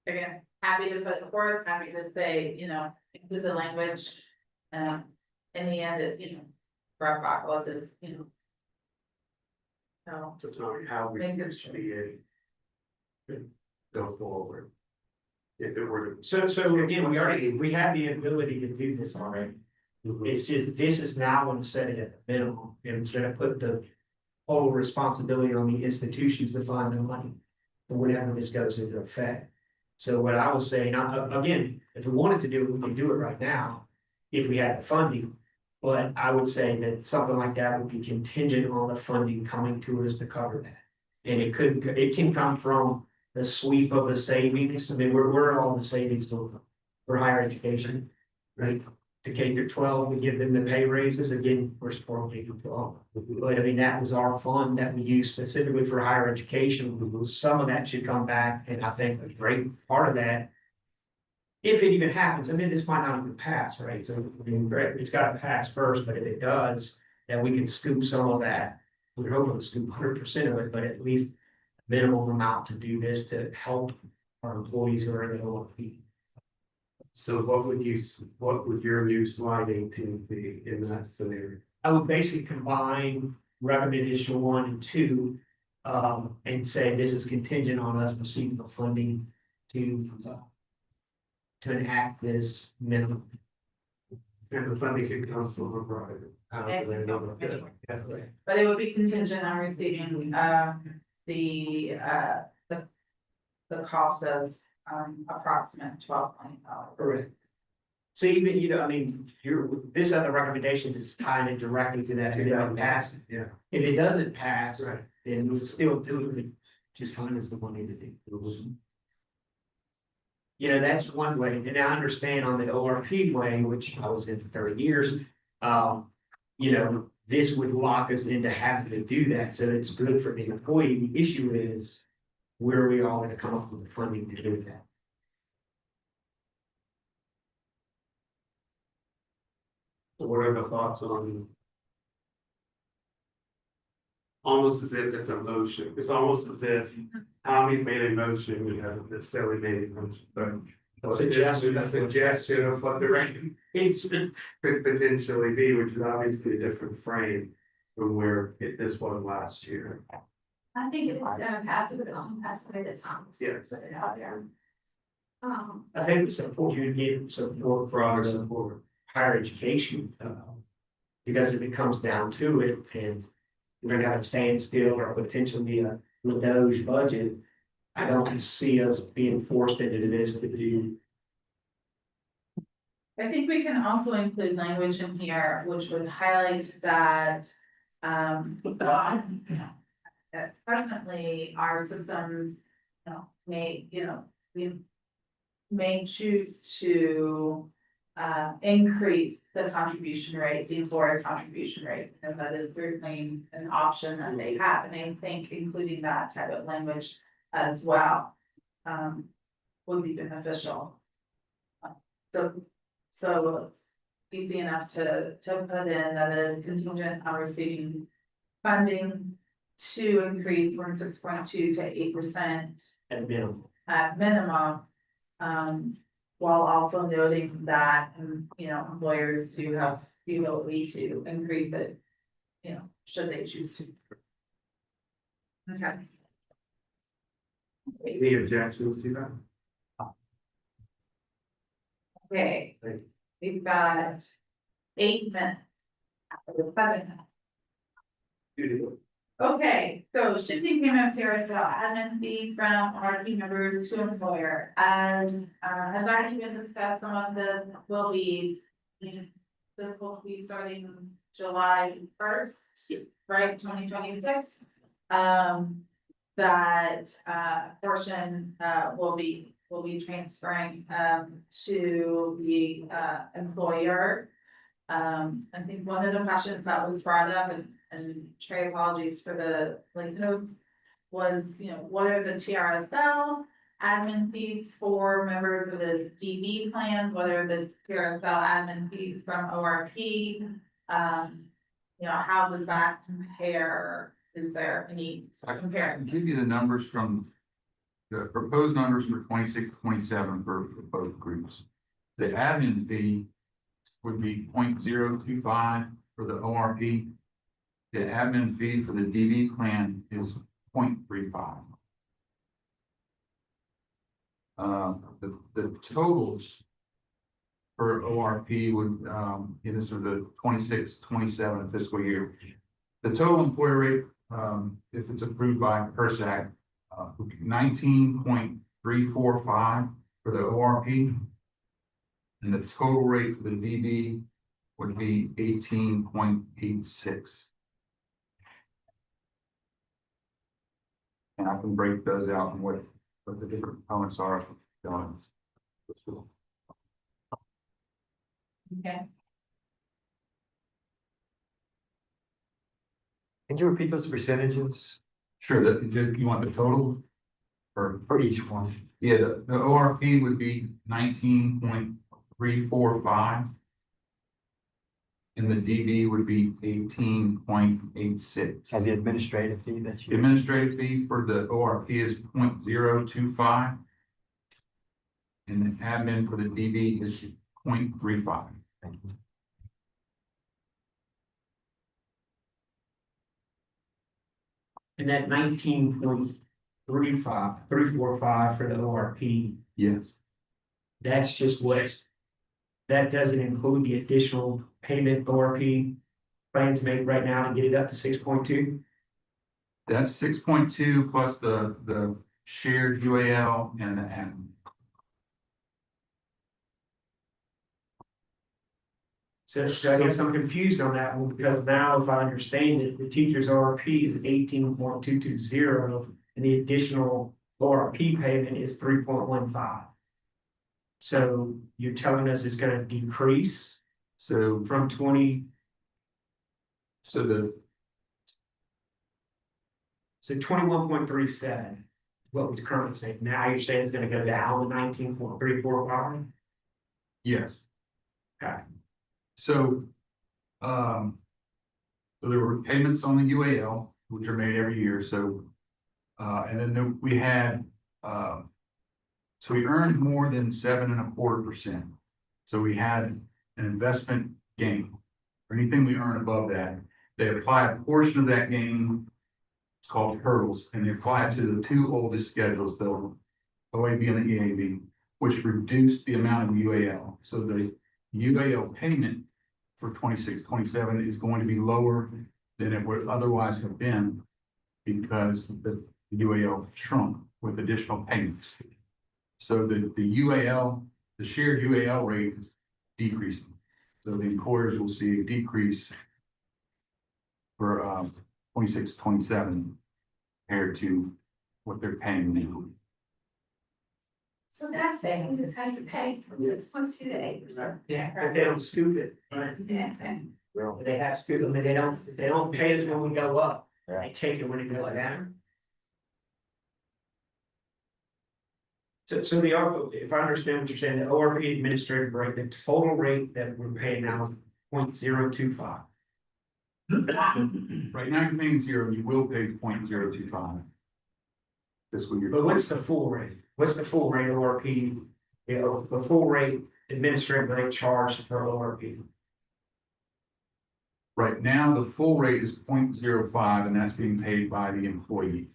again, happy to put it forth, happy to say, include the language. In the end, Rock Rockland is, So, So tell me how we Thank you. can see it. Go forward. If it were to. So again, we have the ability to do this already. It's just, this is now going to set it at the minimum, and it's gonna put the whole responsibility on the institutions to find the money. For whenever this goes into effect. So what I was saying, again, if we wanted to do it, we could do it right now. If we had the funding, but I would say that something like that would be contingent on the funding coming to us to cover that. And it can come from the sweep of the savings. I mean, we're all the savings for higher education, right? To K through 12, we give them the pay raises. Again, we're supporting K through 12. But I mean, that was our fund that we used specifically for higher education. Some of that should come back, and I think a great part of that, if it even happens, I mean, this might not even pass, right? So I mean, great, it's got to pass first, but if it does, then we can scoop some of that. We're hoping to scoop 100% of it, but at least minimum amount to do this to help our employees who are in the OLP. So what would your new sliding team be in that scenario? I would basically combine recommendation 1 and 2. And say this is contingent on us receiving the funding to enact this minimum. And the funding can come from a private. It can come from anywhere. But it would be contingent on receiving, the cost of, approximate $12 million. Correct. So even, I mean, this other recommendation is tying it directly to that, if it doesn't pass. Yeah. If it doesn't pass, Right. then we'll still do it, just find us the money to do. That's one way, and I understand on the ORP way, which I was in for 30 years, this would lock us into having to do that, so it's good for the employee. The issue is, where are we all gonna come up with the funding to do that? So what are the thoughts on? Almost as if it's a motion, it's almost as if Tommy's made a motion, we haven't necessarily made a motion, but. A suggestion of what the recommendation could potentially be, which is obviously a different frame from where this was last year. I think if it's gonna pass, it will pass the way the time. Yes. Put it out there. I think it's important to get support for higher education. Because if it comes down to it, and we're gonna have a standstill or potentially a Ladoge budget, I don't see us being forced into this to do. I think we can also include language in here, which would highlight that, presently, our systems, we may choose to increase the contribution rate, the employer contribution rate, and that is certainly an option that they have, and I think including that type of language as well would be beneficial. So it's easy enough to put in that is contingent on receiving funding to increase from 6.2 to 8% At minimum. at minimum. While also noting that, employers do have the ability to increase it, should they choose to. Okay. Any objections to that? Okay, Thank we've got 8 minutes. 7 minutes. Okay, so shifting payments here, so admin fee from RP members to employer, and has already been discussed, some of this will be. This will be starting July 1st, right, 2026. That portion will be transferring to the employer. I think one of the questions that was brought up, and Trey, apologies for the link notes, was, what are the TRSL admin fees for members of the DB plan? What are the TRSL admin fees from ORP? How does that compare? Is there any I can comparison? give you the numbers from the proposed numbers for 26-27 for both groups. The admin fee would be 0.025 for the ORP. The admin fee for the DB plan is 0.35. The totals for ORP would, and this is the 26-27 fiscal year. The total employer rate, if it's approved by PERSAC, 19.345 for the ORP. And the total rate for the DB would be 18.86. And I can break those out and what the different components are. Okay. Can you repeat those percentages Sure, you want the total? Or, for each one? yeah, the ORP would be 19.345. And the DB would be 18.86. And the administrative fee that The you. administrative fee for the ORP is 0.025. And the admin for the DB is 0.35. Thank you. And that 19.345 for the ORP, Yes, that's just what's. That doesn't include the additional payment ORP plan to make right now to get it up to 6.2. that's 6.2 plus the shared UAL and the admin. So I guess I'm confused on that one, because now if I understand it, the teacher's ORP is 18.220, and the additional ORP payment is 3.15. So you're telling us it's gonna decrease So, from 20, so the, so 21.37. What we currently say, now you're saying it's gonna go down to 19.345? yes. Okay. So, so there were payments on the UAL, which are made every year, so, and then we had, so we earned more than 7.25%. So we had an investment gain. For anything we earn above that, they apply a portion of that gain, it's called hurdles, and they apply it to the two oldest schedules, the OAB and the EAB, which reduce the amount of UAL. So the UAL payment for 26-27 is going to be lower than it would otherwise have been, because the UAL shrunk with additional payments. So the UAL, the shared UAL rate is decreasing. So the employers will see a decrease for 26-27 compared to what they're paying now. So that savings is how you pay from 6.2 to 8%. Yeah, but they don't scoop it. Yeah. They have scoop them, and they don't pay us when we go up. They take it when it goes down. So the, if I understand what you're saying, the ORP administrative rate, the total rate that we're paying now is 0.025. Right now, you're paying 0, you will pay 0.025. Fiscal year. But what's the full rate? What's the full rate ORP? You know, the full rate administrative rate charged for ORP. Right now, the full rate is 0.05, and that's being paid by the employee.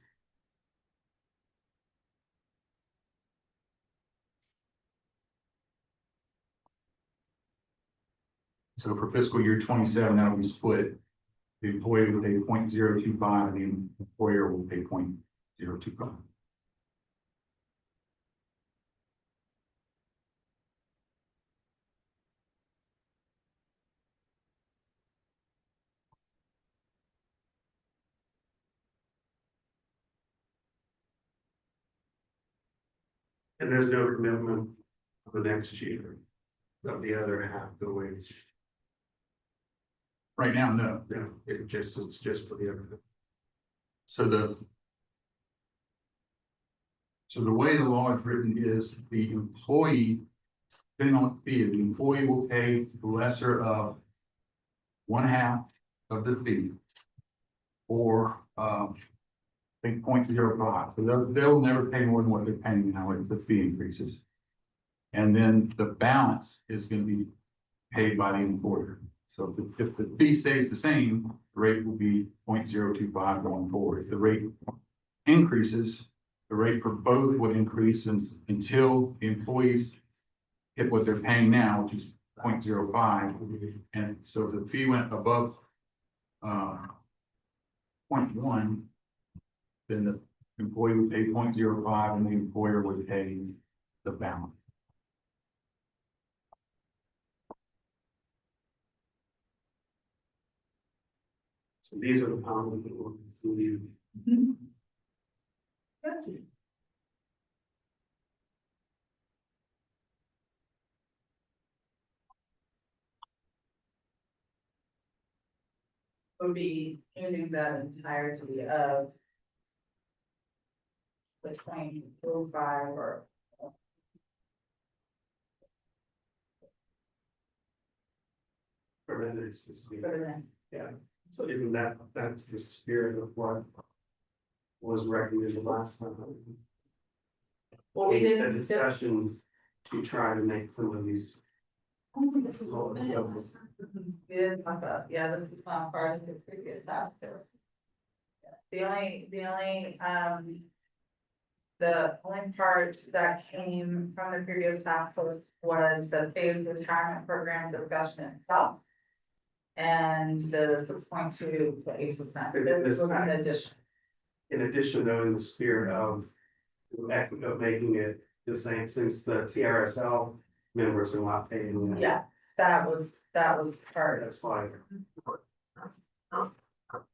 So for fiscal year 27, that'll be split. The employee will pay 0.025 and the employer will pay 0.025. And there's no commitment for the next year of the other half going. Right now, no. No, it's just for the other. So the way the law is written is the employee, depending on the fee, the employee will pay the lesser of 1/2 of the fee. Or think 0.05. So they'll never pay more than what they're paying now if the fee increases. And then the balance is gonna be paid by the employer. So if the fee stays the same, the rate will be 0.025 going forward. If the rate increases, the rate for both would increase until the employees hit what they're paying now, which is 0.05. And so if the fee went above 0.1, then the employee would pay 0.05 and the employer would pay the balance. So these are the problems that we'll see. Would be using that entirety of the 0.05 or. Yeah, so isn't that's the spirit of what was recommended last time? Well, we did The discussions to try to make some of these. This is like this is not part of the previous task force. The only part that came from the previous task force was the phased retirement program discussion itself. And the 6.2 to 8%. This was an addition. In addition, though, in the spirit of making it the same, since the TRSL members are not paying. Yes, that was part of. That's fine.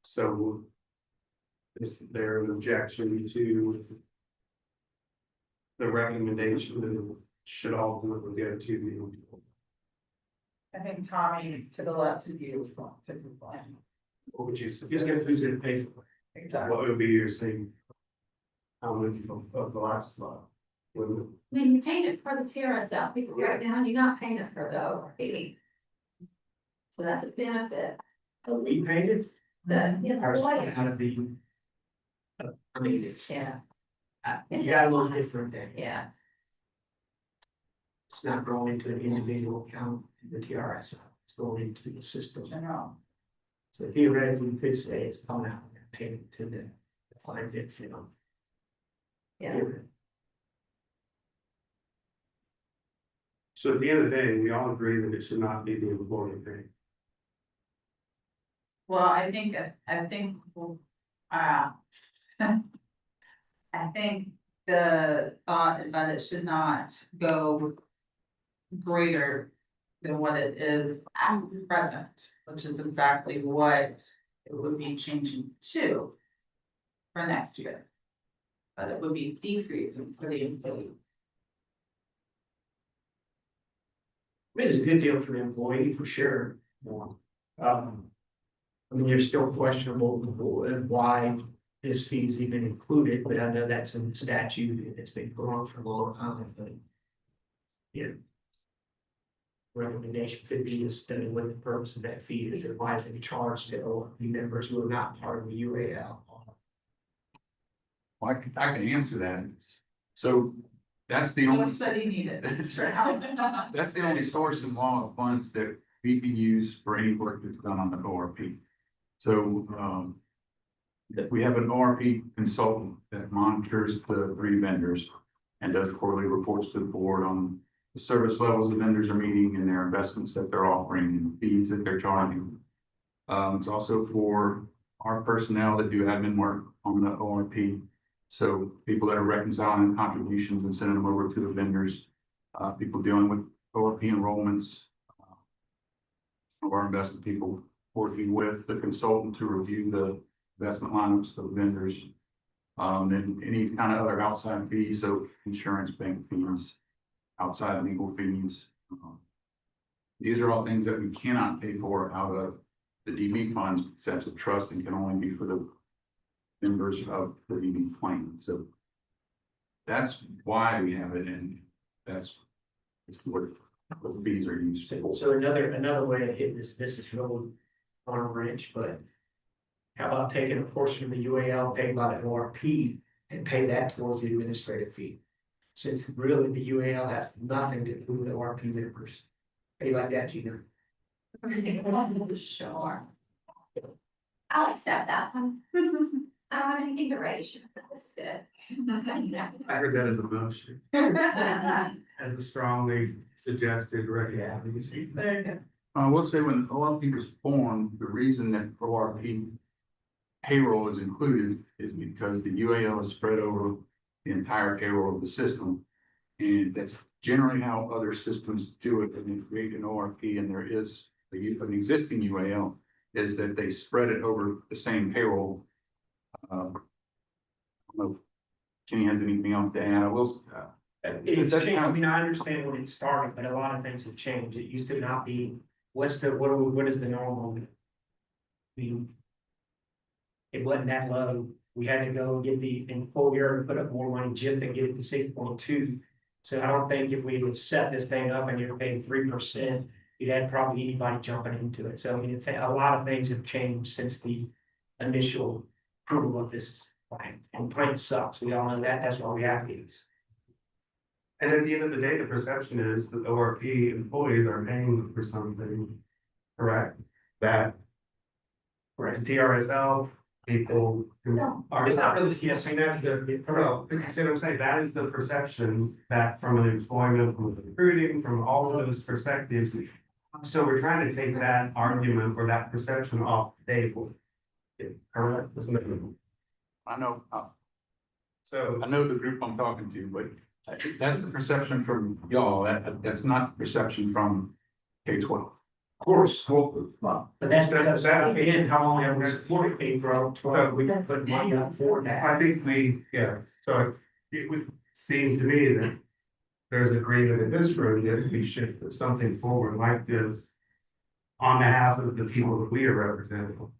So is there an objection to the recommendation that it should all go to the? I think Tommy to the left of you is going to complain. What would you say? Who's gonna pay for it? Exactly. What would be your saying? How much of the last slide? I mean, you paid it for the TRSL, people right now, you're not paying it for the ORP. So that's a benefit. You paid it? The, you know, like, Out of the. I mean, it's, yeah, you got a little different there. yeah, It's not going into an individual account, the TRS, it's going into the system. General. So theoretically, you could say it's coming out and paying to the client bid film. yeah. So at the end of the day, we all agree that it should not be the employee paying. Well, I think, I think the thought is that it should not go greater than what it is at present, which is exactly what it would be changing to for next year. But it would be decreasing for the employee. I mean, it's a good deal for the employee, for sure. I mean, there's still questionable why this fee is even included, but I know that's in the statute and it's been going on for a long time, but. Yeah. Recommendation could be to study what the purpose of that fee is and why is it charged to ORP members who are not part of the UAL. Well, I can answer that. So that's the only. No study needed. That's the only source in law of funds that we can use for any work that's done on the ORP. So, that we have an ORP consultant that monitors the 3 vendors and does quarterly reports to the board on the service levels the vendors are meeting and their investments that they're offering and fees that they're charging. It's also for our personnel that do admin work on the ORP. So people that are reconciling contributions and sending them over to the vendors, people dealing with ORP enrollments, of our investment people working with the consultant to review the investment lineups of the vendors. And any kind of other outside fees, so insurance, bank fees, outside legal fees. These are all things that we cannot pay for out of the DB funds, because that's a trust and can only be for the members of the DB plan. So that's why we have it, and that's what the fees are used for. So another way of hitting this is really on a wrench, but How about taking a portion of the UAL paid by the ORP and pay that towards the administrative fee? Since really the UAL has nothing to do with the ORP members. How you like that, Gina? Sure. I'll accept that one. I don't have anything to raise, this is good. I heard that as a motion, as a strongly suggested recommendation. There you go. I will say when ORP was formed, the reason that ORP payroll is included is because the UAL is spread over the entire payroll of the system. And that's generally how other systems do it, when they create an ORP and there is an existing UAL, is that they spread it over the same payroll. I don't know if Jenny has anything else to add. I will. It's That's changed. I kind mean, I understand when it started, but a lot of things have changed. It used to not be, what is the normal? I mean, it wasn't that low. We had to go get the employer to put up more money just to get it to 6.2. So I don't think if we would set this thing up and you're paying 3%, you'd have probably anybody jumping into it. So I mean, a lot of things have changed since the initial approval of this plan. And plan sucks. We all know that. That's why we have these. And at the end of the day, the perception is that ORP employees are paying for something, correct? That. Correct. TRSL people who are. It's not really, yes, I mean, that's the. Well, you see what I'm saying? That is the perception that from an employment, from recruiting, from all of those perspectives. So we're trying to take that argument or that perception off the table. Correct? Isn't it? I know, So. I know the group I'm talking to, but that's the perception from y'all. That's not the perception from K-12. Of course, but that's because again, how long have we supported K-12? We got put money up for that. I think so it would seem to me that there's agreement in this room that we should put something forward like this on behalf of the people that we are representing.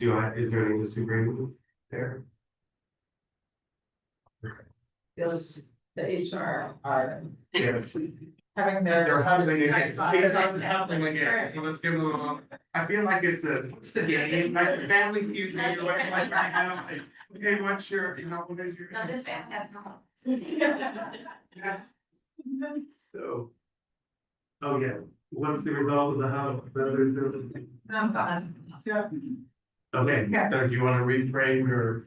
Is there any disagreement there? Because the HR are Yes. having their. They're huddling again. Huddling again. So let's give them a moment. I feel like it's the game, like the family feud, like right now. Okay, what's your, what is your? No, this family has no. So. Oh, yeah. What's the result of the house? Okay, so do you want to reframe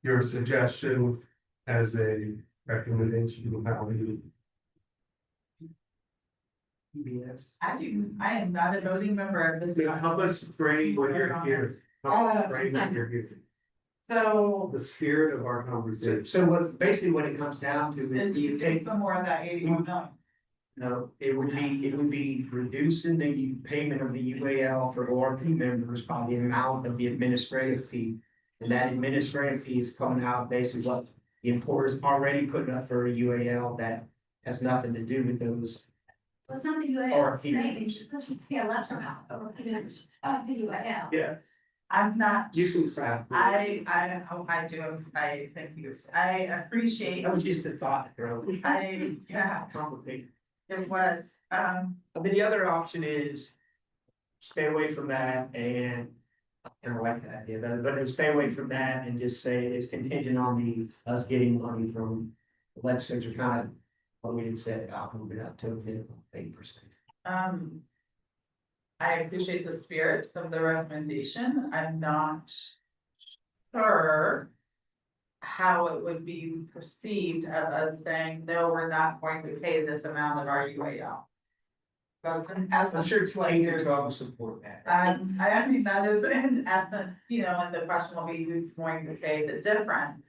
your suggestion as a recommendation of how we? Yes. I am not a voting member of this. Help us frame what you're here. Help us frame what you're here. So. The spirit of our conversation. So what, basically what it comes down to is you take, some more of that 81 million. no, it would be reducing the payment of the UAL for ORP members by the amount of the administrative fee. And that administrative fee is coming out basically what the employer's already putting up for a UAL that has nothing to do with those. Well, it's not the UAL savings, it's actually pay a lesser amount of the UAL. Yes. I'm not. You can craft. I do, I thank you, I appreciate. That was just a thought, bro. Yeah, Complicated. it was, I mean, the other option is stay away from that and I don't like that idea, but then stay away from that and just say it's contingent on us getting money from the legislature, kind of what we had said about moving up to 8%. I appreciate the spirit of the recommendation. I'm not sure how it would be perceived of us saying, no, we're not going to pay this amount of our UAL. But in I'm essence, sure it's like to support that. I think that is in essence, and the question will be who's going to pay the difference.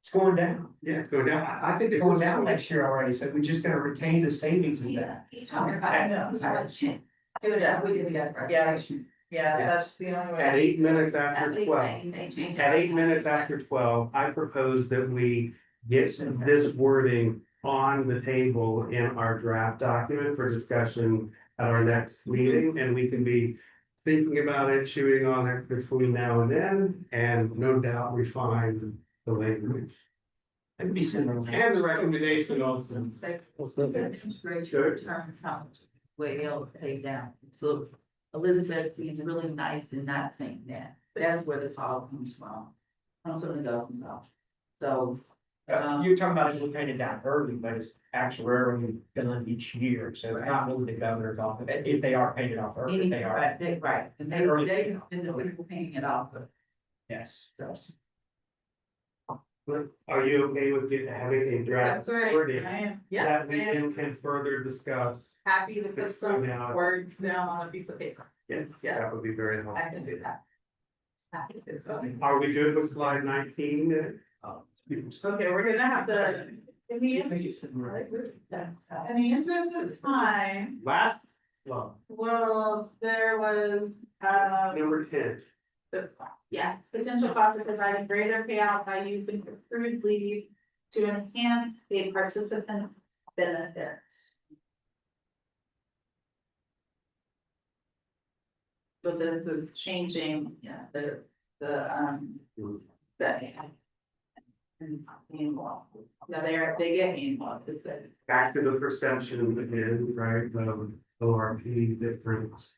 It's going down. Yeah, it's going down. I think It's going down next year already, so we're just gonna retain the savings in that. He's talking about, he's talking about change. Do it, we did that. Yeah, that's the only At way. 8 minutes after 12. At At 8 minutes after 12, I propose that we get this wording on the table in our draft document for discussion at our next meeting, and we can be thinking about it, chewing on it between now and then, and no doubt refine the language. It'd be similar. And the recommendation also. Say, interest rate determines how much way they'll pay down, so Elizabeth is really nice and not saying that. That's where the call comes from. Comes from the governor's office. So, You're talking about it, we're paying it down early, but it's actuarially done each year, so it's not really the governor's office, if they are paying it off early, they are, right, and they, and the people paying it off, yes. so. Are you okay with having a draft? That's right, wording I am, yeah, That I we am can further discuss? happy to put some Now. words down on a piece of paper. Yes, Yeah. that would be very helpful. I can do that. Happy to. Are we good with slide 19? Okay, we're gonna have the, in the interest of time, Last, well, well, there was, number 10. yeah, potential cost of providing greater payout by using accrued leave to enhance a participant's benefits. So this is changing, yeah, the, annual. No, they get annual, it's a. Back to the perception again, right, of ORP difference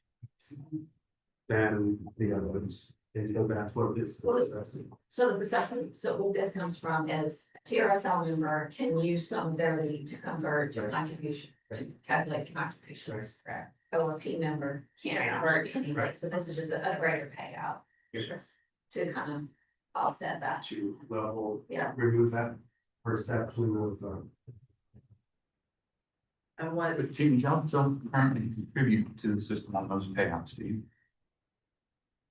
than the other ones. And so that's what this. Well, so the perception, so what this comes from is TRSL member can use some of their leave to convert to contribution, to calculate contributions. Correct. ORP member can't convert anyway, so this is just a greater payout to kind of offset that. To level, Yeah. remove that perception of, And what, But Jamie, y'all don't currently contribute to the system on those payouts, do you?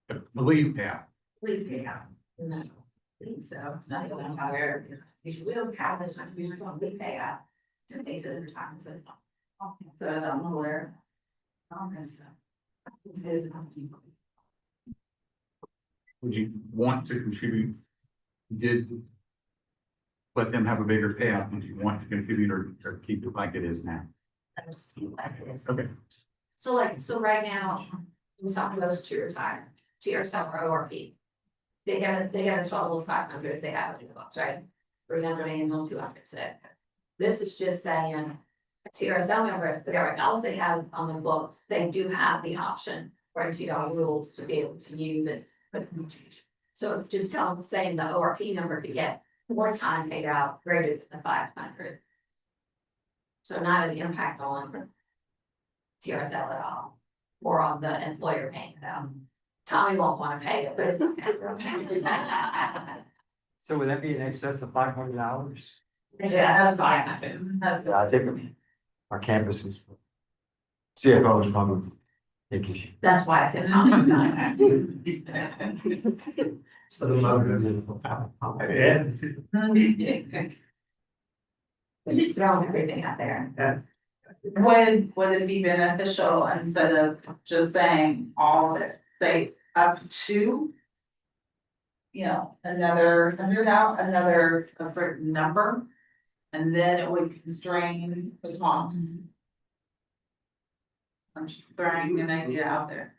The leave payout. Leave payout. No, I think so, it's not going higher. We don't have the contributions on leave payout to pay to the retirement system. so I'm aware. Would you want to contribute? Did let them have a bigger payout, would you want to contribute or keep it like it is now? I just feel like it is. Okay. So right now, in some of those to retire, TRSL or ORP. They get a total of 500 if they have it, right? 300 annual, 200 sick. This is just saying, a TRSL member, whatever else they have on the books, they do have the option, according to our rules, to be able to use it. But so just saying the ORP number to get more time paid out greater than the 500. So not an impact on TRSL at all, or on the employer paying it out. Tommy won't wanna pay it, but it's okay. So would that be in excess of $500? Yeah, that's 500. Yeah, I think our campuses. CFO is probably thinking. That's why I said Tommy. So the motive. We're just throwing everything out there. Would it be beneficial instead of just saying all of it, say up to? You know, another a certain number, and then it would constrain the cost. I'm just throwing an idea out there.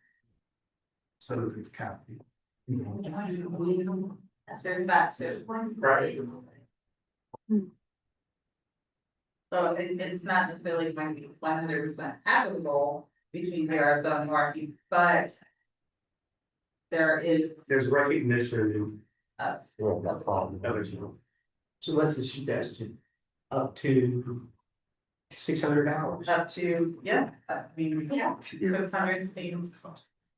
so it's capped. That's very fast too. Right. So it's not necessarily going to be 100% applicable between PRSO and URP, but There's recognition Uh, of eligible. So what's the suggestion? Up to 600 hours. up to, yeah, I mean, Yeah. 600 seems. I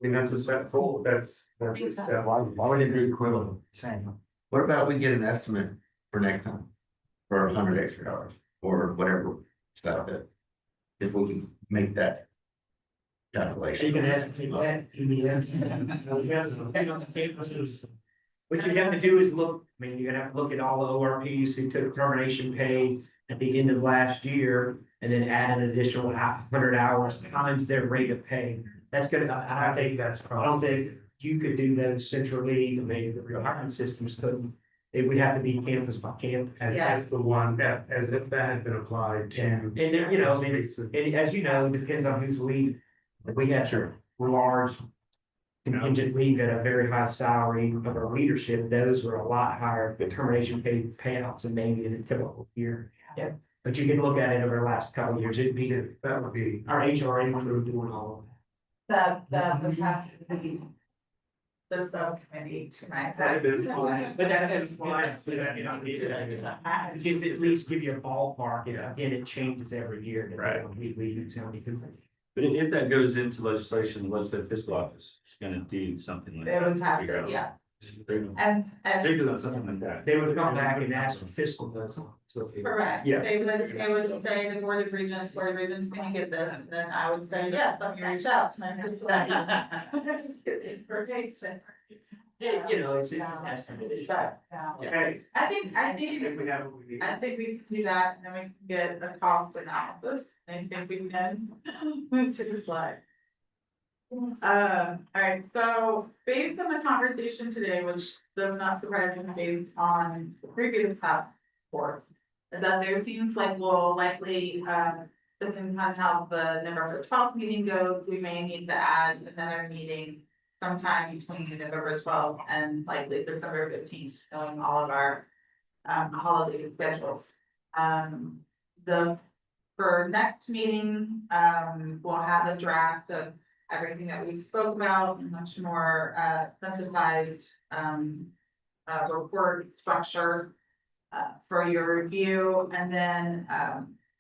mean, that's a step forward, that's a step. Why would it be equivalent? Same. What about we get an estimate for next time? For 100 extra hours or whatever stuff that. If we can make that. Are you Calculation. gonna ask me that? What you have to do is look, I mean, you're gonna have to look at all the ORPs who took termination pay at the end of last year. And then add an additional 100 hours times their rate of pay. That's gonna, I think that's, I don't think you could do those centrally, maybe the retirement systems couldn't. It would have to be campus by campus. As the one that, as if that had been applied to. And there, you know, I mean, and as you know, it depends on who's lead. Like we have large contingent leave at a very high salary of our leadership, those were a lot higher termination pay payouts than maybe in a typical year. Yeah. But you can look at it over the last couple of years, it'd be, That would be, our HRA were doing all of that. that would have to be the subcommittee tonight. That'd been fine, but that's fine, so that you don't need to. Just at least give you a ballpark, and again, it changes every year. depending on We use how many people. But if that goes into legislation, the legislative fiscal office is gonna do something like They that. would have figure to, out. yeah, They're and doing something like that. They would come back and ask for fiscal, that's all. correct, Yeah. they would say the board of regents, can you get this, and then I would say, yes, let me reach out to my. Transportation. You know, it's just an estimate. Okay, I think we can do that, and then we can get a cost analysis, and think we can move to the slide. Alright, so based on the conversation today, which does not surprise me based on the previous task force. Is that there seems like we'll likely, depending on how the November 12th meeting goes, we may need to add another meeting. Sometime between November 12th and likely December 15th, knowing all of our holiday schedules. For next meeting, we'll have a draft of everything that we spoke about, much more synthesized report structure for your review, and then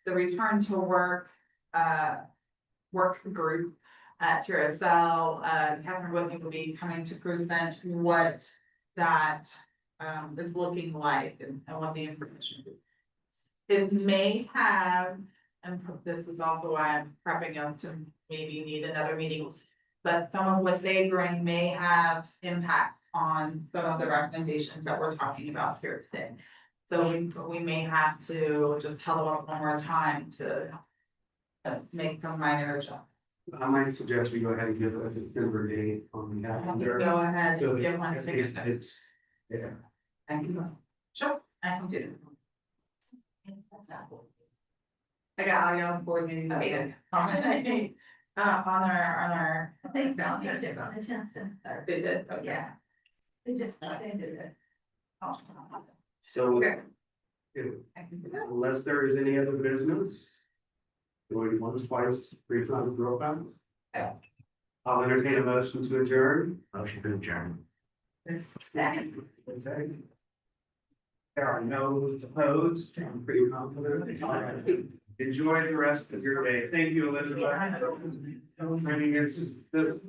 the return to work group at TRSL, Catherine Whitney will be coming to present what that is looking like and what the information is. It may have, and this is also why I'm prepping us to maybe need another meeting. But some of what they bring may have impacts on some of the recommendations that we're talking about here today. So we may have to just huddle up one more time to make some minor adjustments. I might suggest we go ahead and give a December date on the calendar. Go ahead So and give one to you. it's, yeah. Thank you. Sure, I can do it. I got all y'all board meeting. On our. I think down here too, on the 10th. They did, okay. Yeah. They just, they did it. So Okay. if- unless there is any other business. Going once, twice, 3 times, real fast. Yeah. I'll entertain a motion to adjourn. Motion to adjourn. Second. Okay. There are no opposed, I'm pretty confident. Enjoy the rest of your day. Thank you, Elizabeth. I mean, it's this.